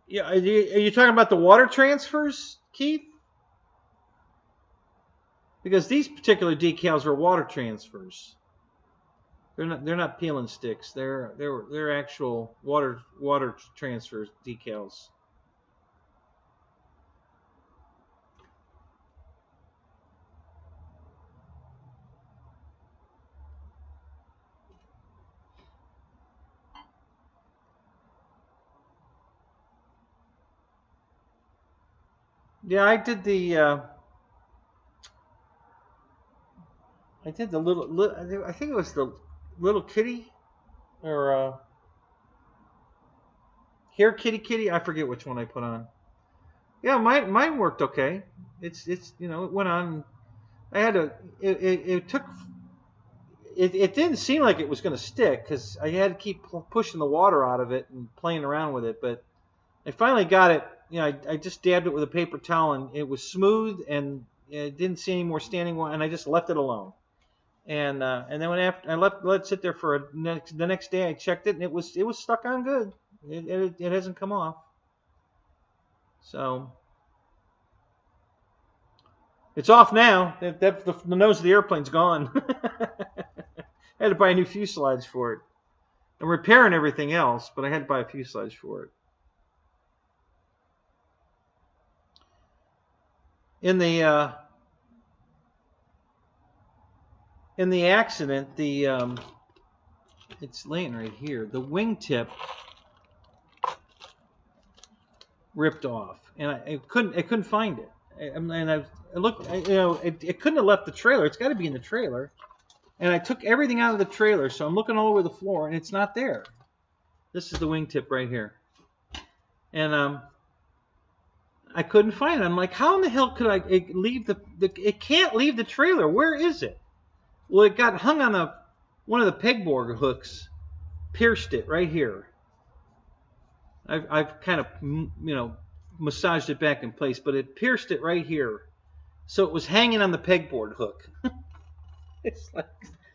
Yeah, are you talking about the water transfers, Keith? Because these particular decals are water transfers. They're not peel and sticks. They're actual water transfer decals. Yeah, I did the little. I think it was the little kitty, or here kitty. I forget which one I put on. Yeah, mine worked okay. It went on. I had to. It took. It didn't seem like it was going to stick because I had to keep pushing the water out of it and playing around with it. But I finally got it. I just dabbed it with a paper towel and it was smooth and it didn't see any more standing water, and I just left it alone. And then when after I let it sit there for the next day, I checked it and it was stuck on good. It hasn't come off. So it's off now. The nose of the airplane's gone. I had to buy a new fuselage for it. I'm repairing everything else, but I had to buy a fuselage for it. In the in the accident, the it's laying right here. The wingtip ripped off, and I couldn't find it. And I looked, it couldn't have left the trailer. It's got to be in the trailer. And I took everything out of the trailer, so I'm looking all over the floor, and it's not there. This is the wingtip right here, and I couldn't find it. I'm like, how in the hell could it leave it can't leave the trailer. Where is it? Well, it got hung on one of the pegboard hooks, pierced it right here. I've kind of, massaged it back in place, but it pierced it right here. So it was hanging on the pegboard hook. It's like,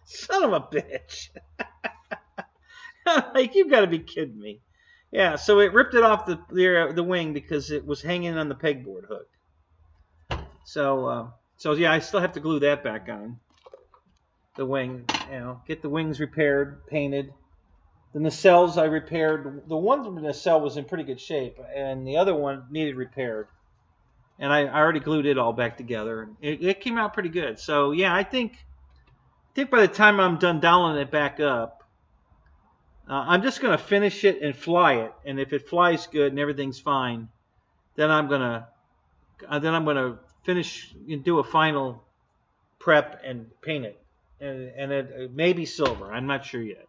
son of a bitch. Like, you've got to be kidding me. Yeah, so it ripped it off the wing because it was hanging on the pegboard hook. So yeah, I still have to glue that back on. The wing, get the wings repaired, painted. The nacelles I repaired. The one nacelle was in pretty good shape, and the other one needed repaired. And I already glued it all back together. It came out pretty good. So yeah, I think by the time I'm done dialing it back up, I'm just gonna finish it and fly it. And if it flies good and everything's fine, then I'm gonna finish and do a final prep and paint it. And it may be silver. I'm not sure yet.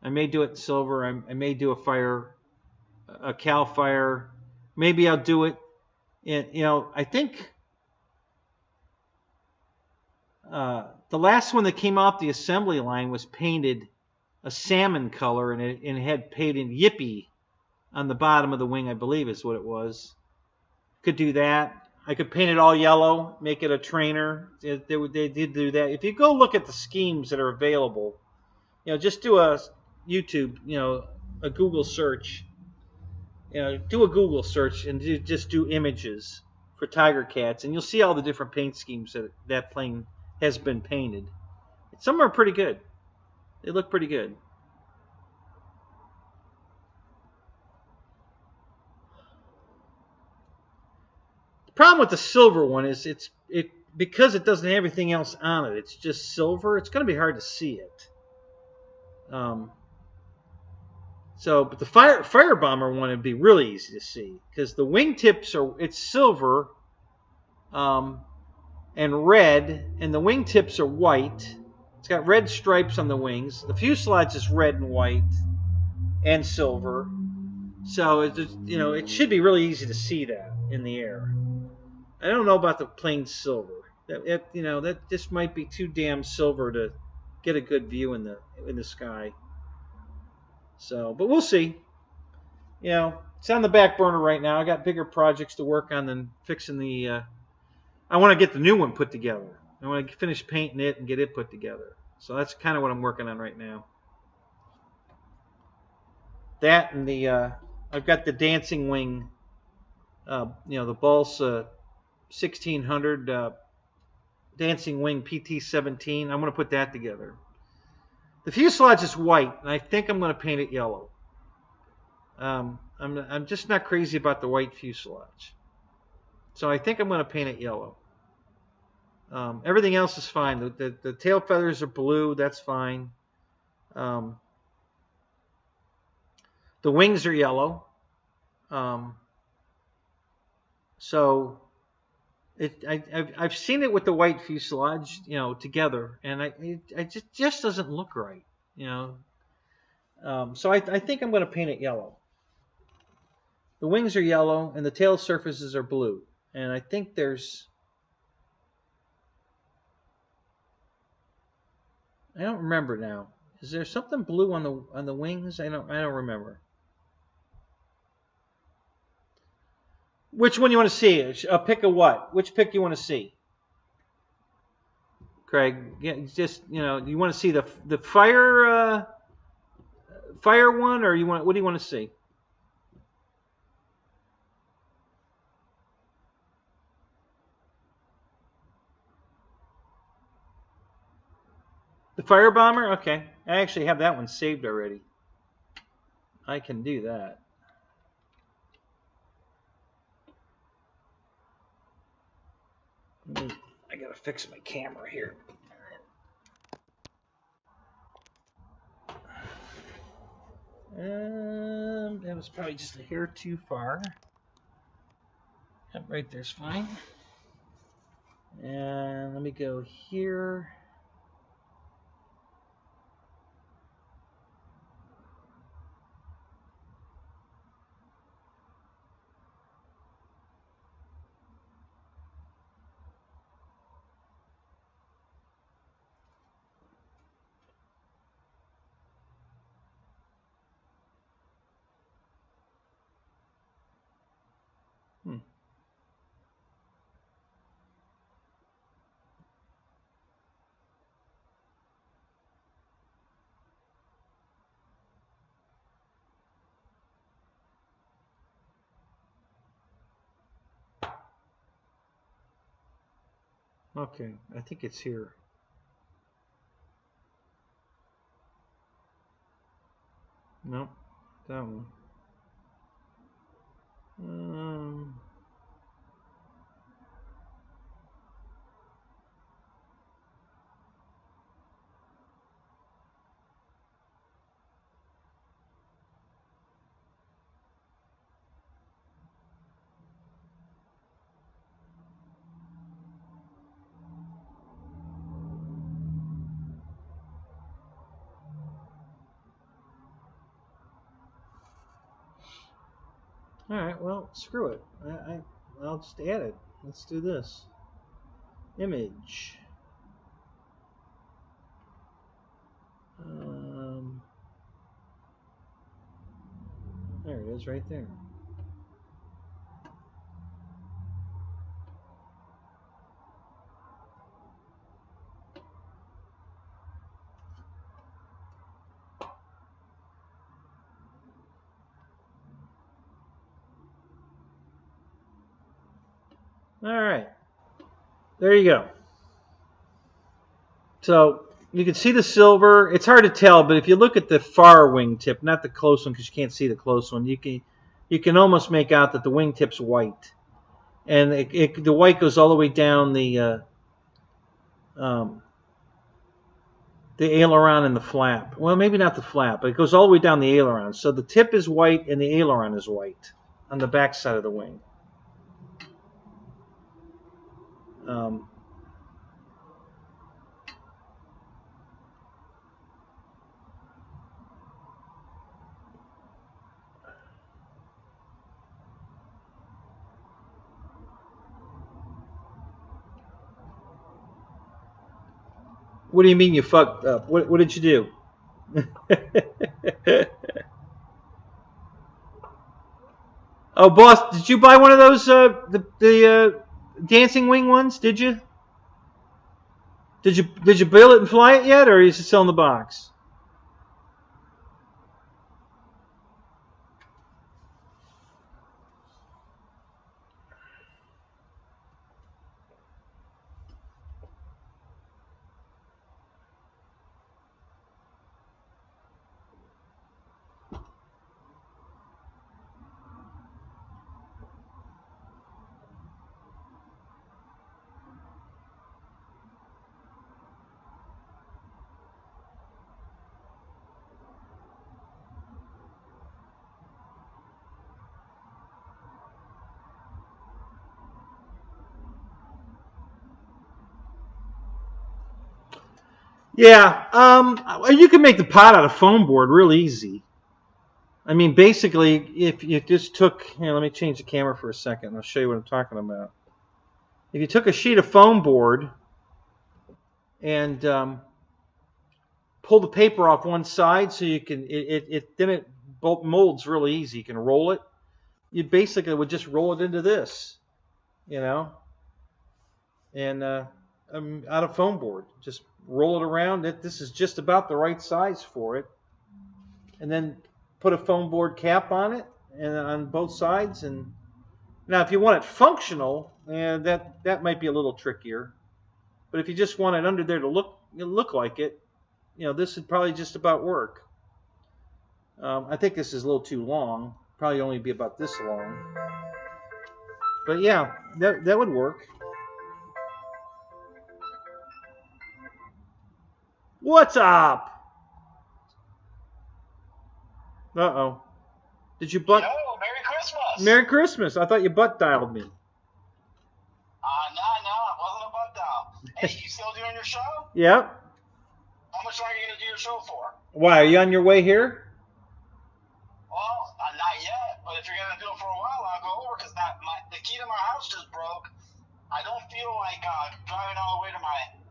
I may do it in silver. I may do a Cal Fire. Maybe I'll do it in, I think the last one that came off the assembly line was painted a salmon color, and it had painted Yippee on the bottom of the wing, I believe is what it was. Could do that. I could paint it all yellow, make it a trainer. They did do that. If you go look at the schemes that are available, just do a YouTube, a Google search. Do a Google search and just do images for Tiger Cats, and you'll see all the different paint schemes that plane has been painted. Some are pretty good. They look pretty good. The problem with the silver one is because it doesn't have everything else on it. It's just silver. It's going to be hard to see it. But the fire bomber one would be really easy to see because the wingtips it's silver, and red, and the wingtips are white. It's got red stripes on the wings. The fuselage is red and white and silver. So it should be really easy to see that in the air. I don't know about the plain silver. That just might be too damn silver to get a good view in the sky. So, but we'll see. It's on the back burner right now. I got bigger projects to work on than fixing the. I want to get the new one put together. I want to finish painting it and get it put together. So that's kind of what I'm working on right now. That and I've got the dancing wing. The Balsa 1600 dancing wing PT-17. I'm going to put that together. The fuselage is white, and I think I'm going to paint it yellow. I'm just not crazy about the white fuselage, so I think I'm going to paint it yellow. Everything else is fine. The tail feathers are blue. That's fine. The wings are yellow. So I've seen it with the white fuselage, together, and it just doesn't look right, So I think I'm going to paint it yellow. The wings are yellow, and the tail surfaces are blue, and I think there's. I don't remember now. Is there something blue on the wings? I don't remember. Which one you want to see? A pick of what? Which pick you want to see? Craig, just you want to see the fire one, or what do you want to see? The fire bomber? Okay, I actually have that one saved already. I can do that. I gotta fix my camera here. That was probably just a hair too far. Yep, right there's fine. And let me go here. Okay, I think it's here. Nope, that one. All right, well, screw it. I'll just add it. Let's do this. Image. There it is, right there. All right, there you go. So you can see the silver. It's hard to tell, but if you look at the far wingtip, not the close one because you can't see the close one, you can almost make out that the wingtip's white, and the white goes all the way down the aileron and the flap. Well, maybe not the flap, but it goes all the way down the aileron. So the tip is white and the aileron is white on the back side of the wing. What do you mean you fucked up? What did you do? Oh, boss, did you buy one of those the dancing wing ones? Did you? Did you build it and fly it yet, or is it still in the box? Yeah, you can make the pot out of foam board real easy. I mean, basically, if you just took, here, let me change the camera for a second, and I'll show you what I'm talking about. If you took a sheet of foam board and pull the paper off one side, so you can, then it molds really easy. You can roll it. You basically would just roll it into this, you know, and out of foam board, just roll it around. This is just about the right size for it, and then put a foam board cap on it and on both sides. And now, if you want it functional, that might be a little trickier. But if you just want it under there to look like it, this would probably just about work. I think this is a little too long. Probably only be about this long. But yeah, that would work. What's up? Uh-oh. Did you butt? Yo, Merry Christmas. Merry Christmas. I thought you butt dialed me. No, it wasn't a butt dial. Hey, you still doing your show? Yep. How much longer are you going to do your show for? Why, are you on your way here? Well, not yet, but if you're going to do it for a while, I'll go over, because the key to my house just broke. I don't feel like driving all the way to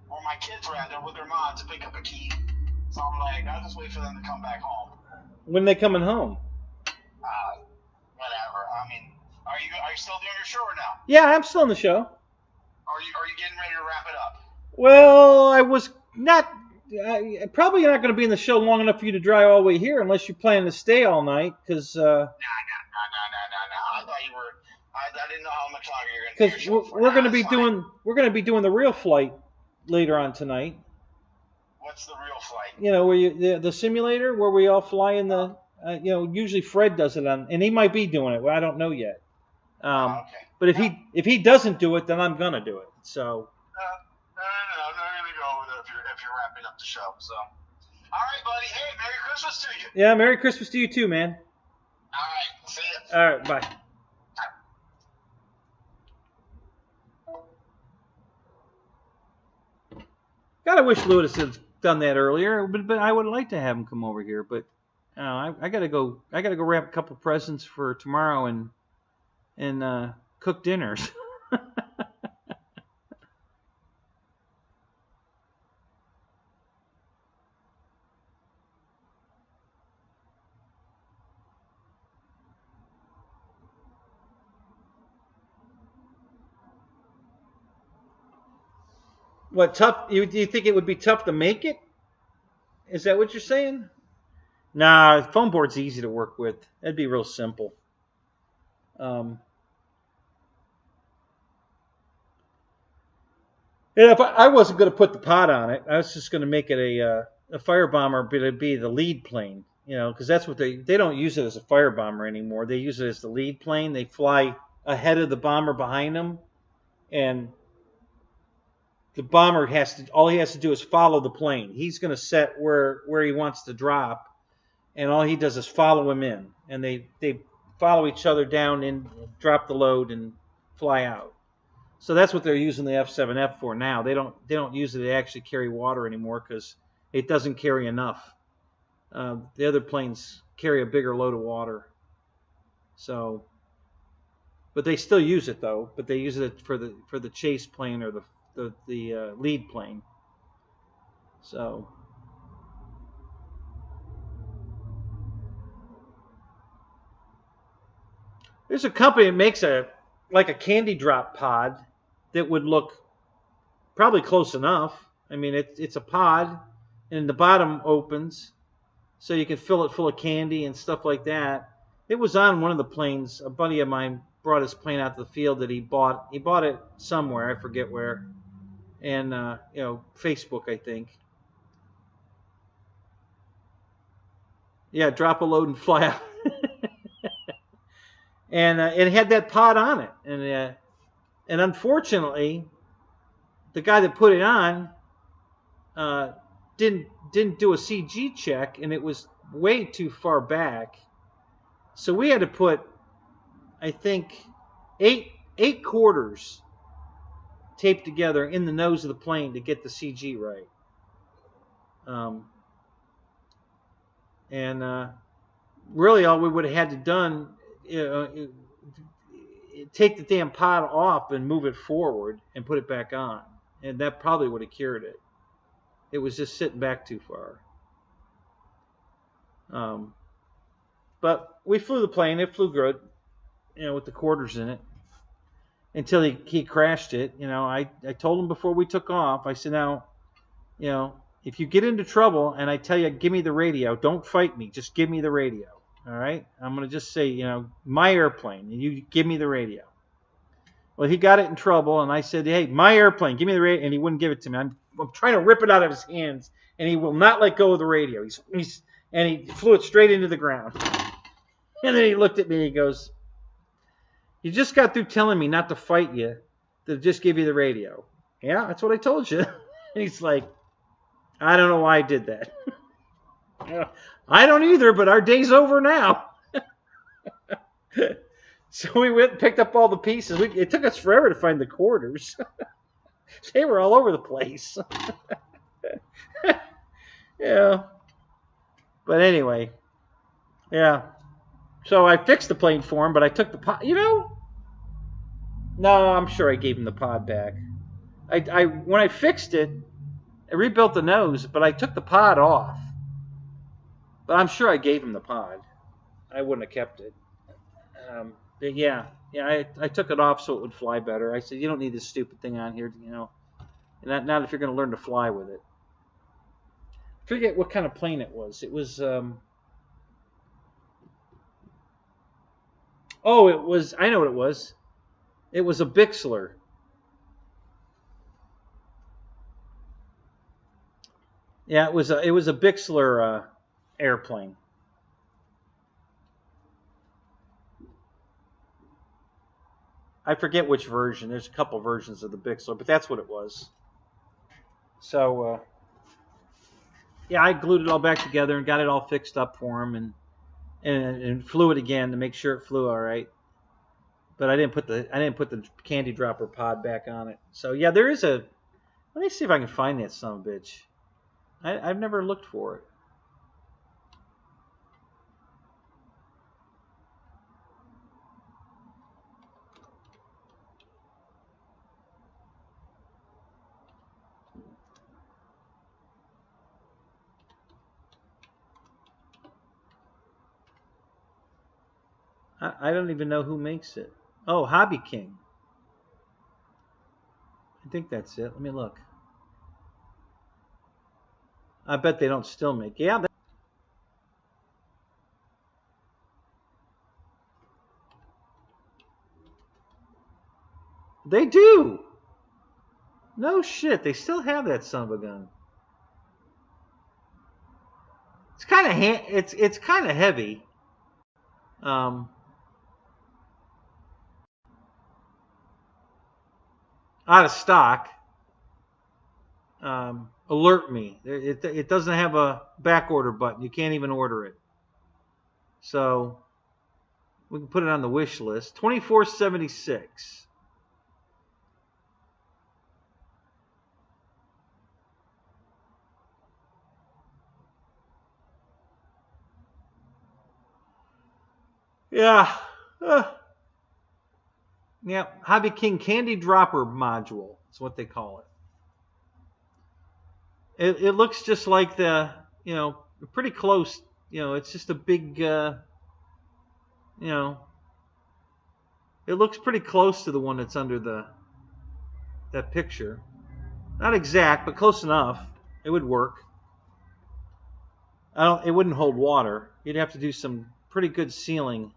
where my kids were at there with their mom to pick up a key. So I'm like, I'll just wait for them to come back home. When are they coming home? Whatever. I mean, are you still doing your show or no? Yeah, I'm still in the show. Are you getting ready to wrap it up? Well, I was not... probably not going to be in the show long enough for you to drive all the way here unless you plan to stay all night, because... No. I thought you were... I didn't know how much longer you're going to do your show for. We're going to be doing the real flight later on tonight. What's the real flight? You know, where the simulator where we all fly in the... usually Fred does it on, and he might be doing it. Well, I don't know yet. Okay. But if he doesn't do it, then I'm gonna do it. So. No, I'm not gonna go over there if you're wrapping up the show. So. All right, buddy. Hey, Merry Christmas to you. Yeah, Merry Christmas to you too, man. All right. See ya. All right, bye. God, I wish Lewis had done that earlier, but I would like to have him come over here. But I gotta go. I gotta go wrap a couple presents for tomorrow and cook dinners. What, tough? Do you think it would be tough to make it? Is that what you're saying? Nah, foam board's easy to work with. That'd be real simple. And if I wasn't going to put the pod on it, I was just going to make it a fire bomber, but it'd be the lead plane. You know, because that's what they don't use it as a fire bomber anymore. They use it as the lead plane. They fly ahead of the bomber behind them, and the bomber all he has to do is follow the plane. He's going to set where he wants to drop, and all he does is follow him in. And they follow each other down and drop the load and fly out. So that's what they're using the F-7F for now. They don't use it to actually carry water anymore because it doesn't carry enough. The other planes carry a bigger load of water. So, but they still use it though. But they use it for the chase plane or the lead plane. So there's a company that makes like a candy drop pod that would look probably close enough. I mean, it's a pod, and the bottom opens, so you can fill it full of candy and stuff like that. It was on one of the planes. A buddy of mine brought his plane out to the field that he bought. He bought it somewhere, I forget where. And, Facebook, I think. Yeah, drop a load and fly out. And it had that pod on it. And unfortunately, the guy that put it on didn't do a CG check, and it was way too far back. So we had to put, I think, eight quarters taped together in the nose of the plane to get the CG right. Really all we would have had to done, take the damn pod off and move it forward and put it back on. And that probably would have cured it. It was just sitting back too far. But we flew the plane. It flew good, with the quarters in it. Until he crashed it. I told him before we took off, I said, now, if you get into trouble and I tell you, give me the radio, don't fight me. Just give me the radio. All right? I'm going to just say, my airplane, and you give me the radio. Well, he got it in trouble, and I said, hey, my airplane, give me the radio, and he wouldn't give it to me. I'm trying to rip it out of his hands, and he will not let go of the radio. And he flew it straight into the ground. And then he looked at me, and he goes, you just got through telling me not to fight you, to just give you the radio. Yeah, that's what I told you. And he's like, I don't know why I did that. I don't either, but our day's over now. So we went and picked up all the pieces. It took us forever to find the quarters. They were all over the place. Yeah. But anyway, yeah. So I fixed the plane for him, but I took the pod. No, I'm sure I gave him the pod back. When I fixed it, I rebuilt the nose, but I took the pod off. But I'm sure I gave him the pod. I wouldn't have kept it. But yeah, I took it off so it would fly better. I said, you don't need this stupid thing on here, Not if you're going to learn to fly with it. I forget what kind of plane it was. It was, I know what it was. It was a Bixler. Yeah, it was a Bixler airplane. I forget which version. There's a couple versions of the Bixler, but that's what it was. So, yeah, I glued it all back together and got it all fixed up for him, and flew it again to make sure it flew all right. But I didn't put the candy dropper pod back on it. So yeah, there is a. Let me see if I can find that son of a bitch. I've never looked for it. I don't even know who makes it. Oh, Hobby King. I think that's it. Let me look. I bet they don't still make. Yeah, they do. No shit, they still have that son of a gun. It's kind of it's kind of heavy. Out of stock. Alert me. It doesn't have a back order button. You can't even order it. So we can put it on the wish list. $24.76. Yeah. Yeah. Hobby King Candy Dropper Module. That's what they call it. It looks just like pretty close. It's just a big, it looks pretty close to the one that's under that picture. Not exact, but close enough. It would work. It wouldn't hold water. You'd have to do some pretty good sealing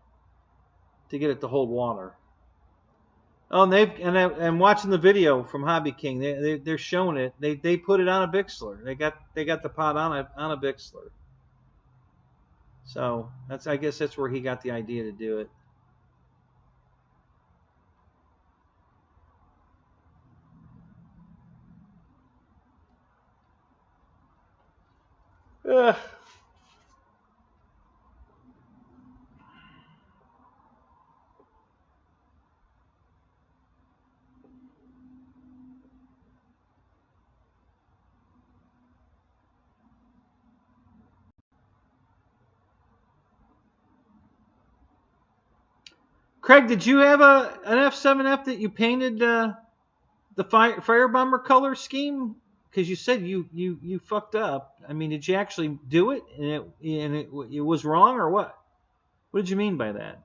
to get it to hold water. Oh, and I'm watching the video from Hobby King. They're showing it. They put it on a Bixler. They got the pod on a Bixler. So I guess that's where he got the idea to do it. Craig, did you have an F7F that you painted the fire bomber color scheme? Because you said you fucked up. I mean, did you actually do it and it was wrong, or what? What did you mean by that?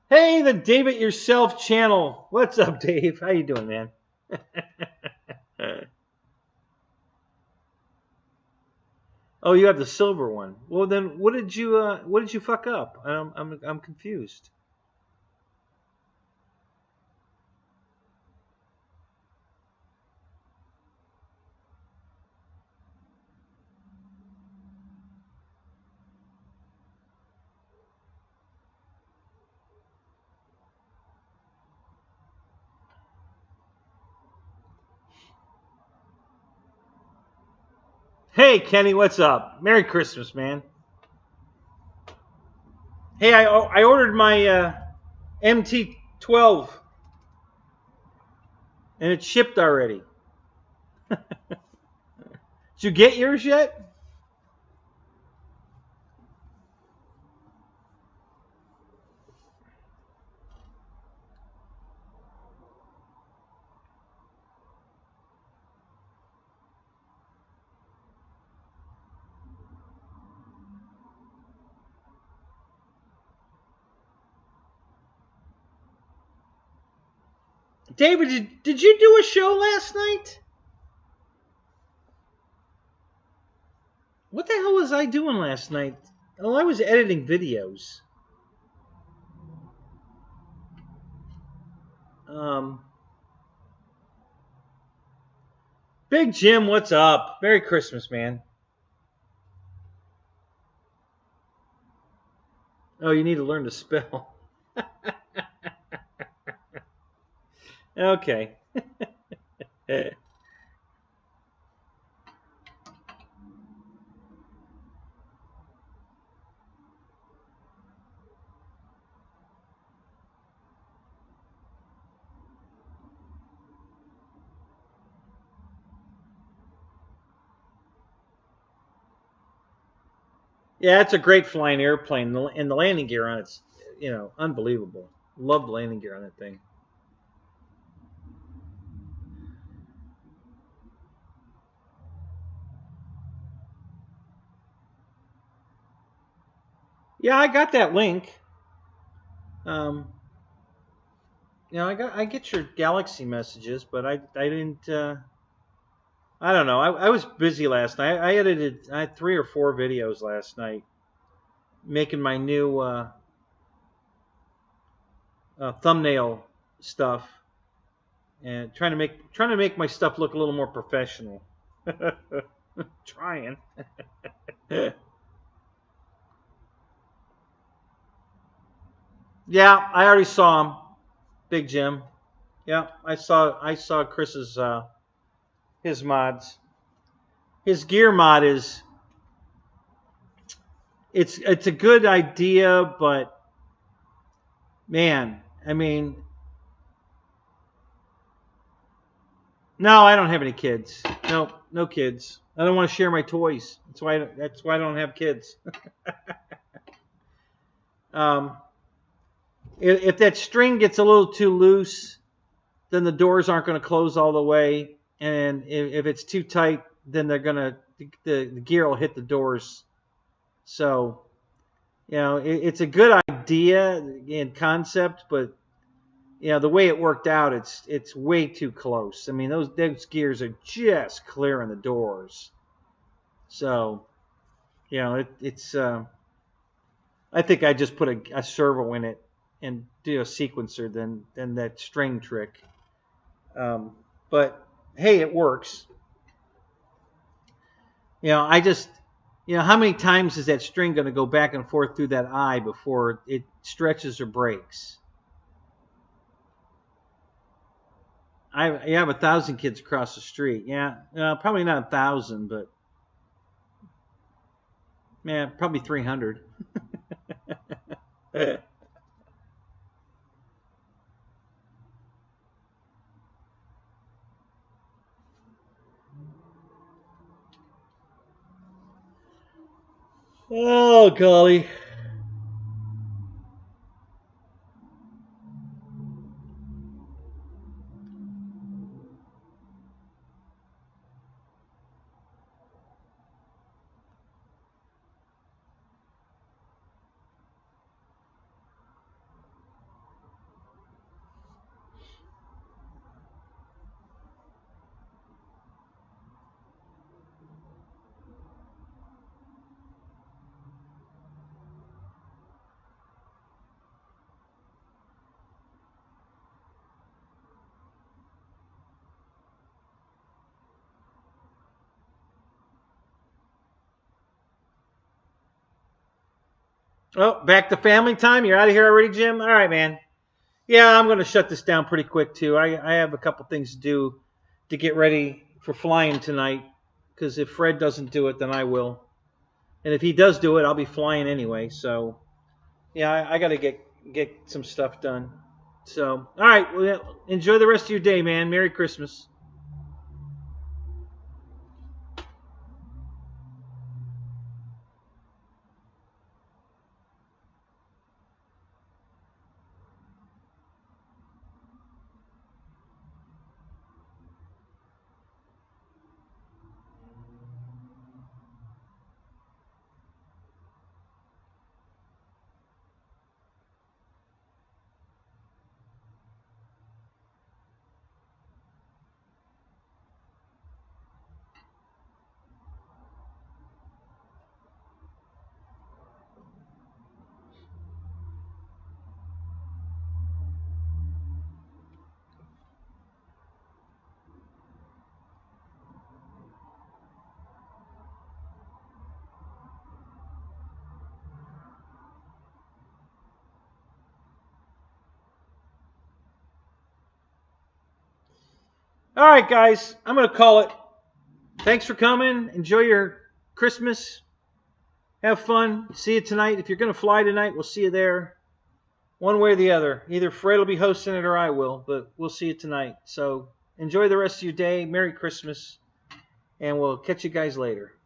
Hey, the Dave It Yourself channel. What's up, Dave? How you doing, man? Oh, you have the silver one. Well, then what did you fuck up? I'm confused. Hey, Kenny, what's up? Merry Christmas, man. Hey, I ordered my MT-12 and it's shipped already. Did you get yours yet? David, did you do a show last night? What the hell was I doing last night? Oh, I was editing videos. Big Jim, what's up? Merry Christmas, man. Oh, you need to learn to spell. Okay. Yeah, it's a great flying airplane, and the landing gear on it's, unbelievable. Love the landing gear on that thing. Yeah, I got that link. I get your Galaxy messages, but I didn't. I don't know. I was busy last night. I had 3 or 4 videos last night, making my new thumbnail stuff, and trying to make my stuff look a little more professional. Trying. Yeah, I already saw him, Big Jim. Yeah, I saw Chris's his mods. His gear mod is it's a good idea, but man, I mean, no, I don't have any kids. No kids. I don't want to share my toys. That's why I don't have kids. If that string gets a little too loose, then the doors aren't going to close all the way, and if it's too tight, then the gear will hit the doors. So, it's a good idea in concept, but the way it worked out, it's way too close. I mean, those gears are just clearing the doors. So, it's. I think I just put a servo in it and do a sequencer than that string trick. But hey, it works. I just, how many times is that string going to go back and forth through that eye before it stretches or breaks? I have 1,000 kids across the street. Yeah, probably not 1,000, but yeah, probably 300. Oh, golly. Oh, back to family time. You're out of here already, Jim? All right, man. Yeah, I'm going to shut this down pretty quick, too. I have a couple things to do to get ready for flying tonight. Because if Fred doesn't do it, then I will. And if he does do it, I'll be flying anyway. So, yeah, I got to get some stuff done. So, all right. Well, enjoy the rest of your day, man. Merry Christmas. All right, guys. I'm going to call it. Thanks for coming. Enjoy your Christmas. Have fun. See you tonight. If you're going to fly tonight, we'll see you there. One way or the other. Either Fred will be hosting it or I will, but we'll see you tonight. So enjoy the rest of your day. Merry Christmas. And we'll catch you guys later.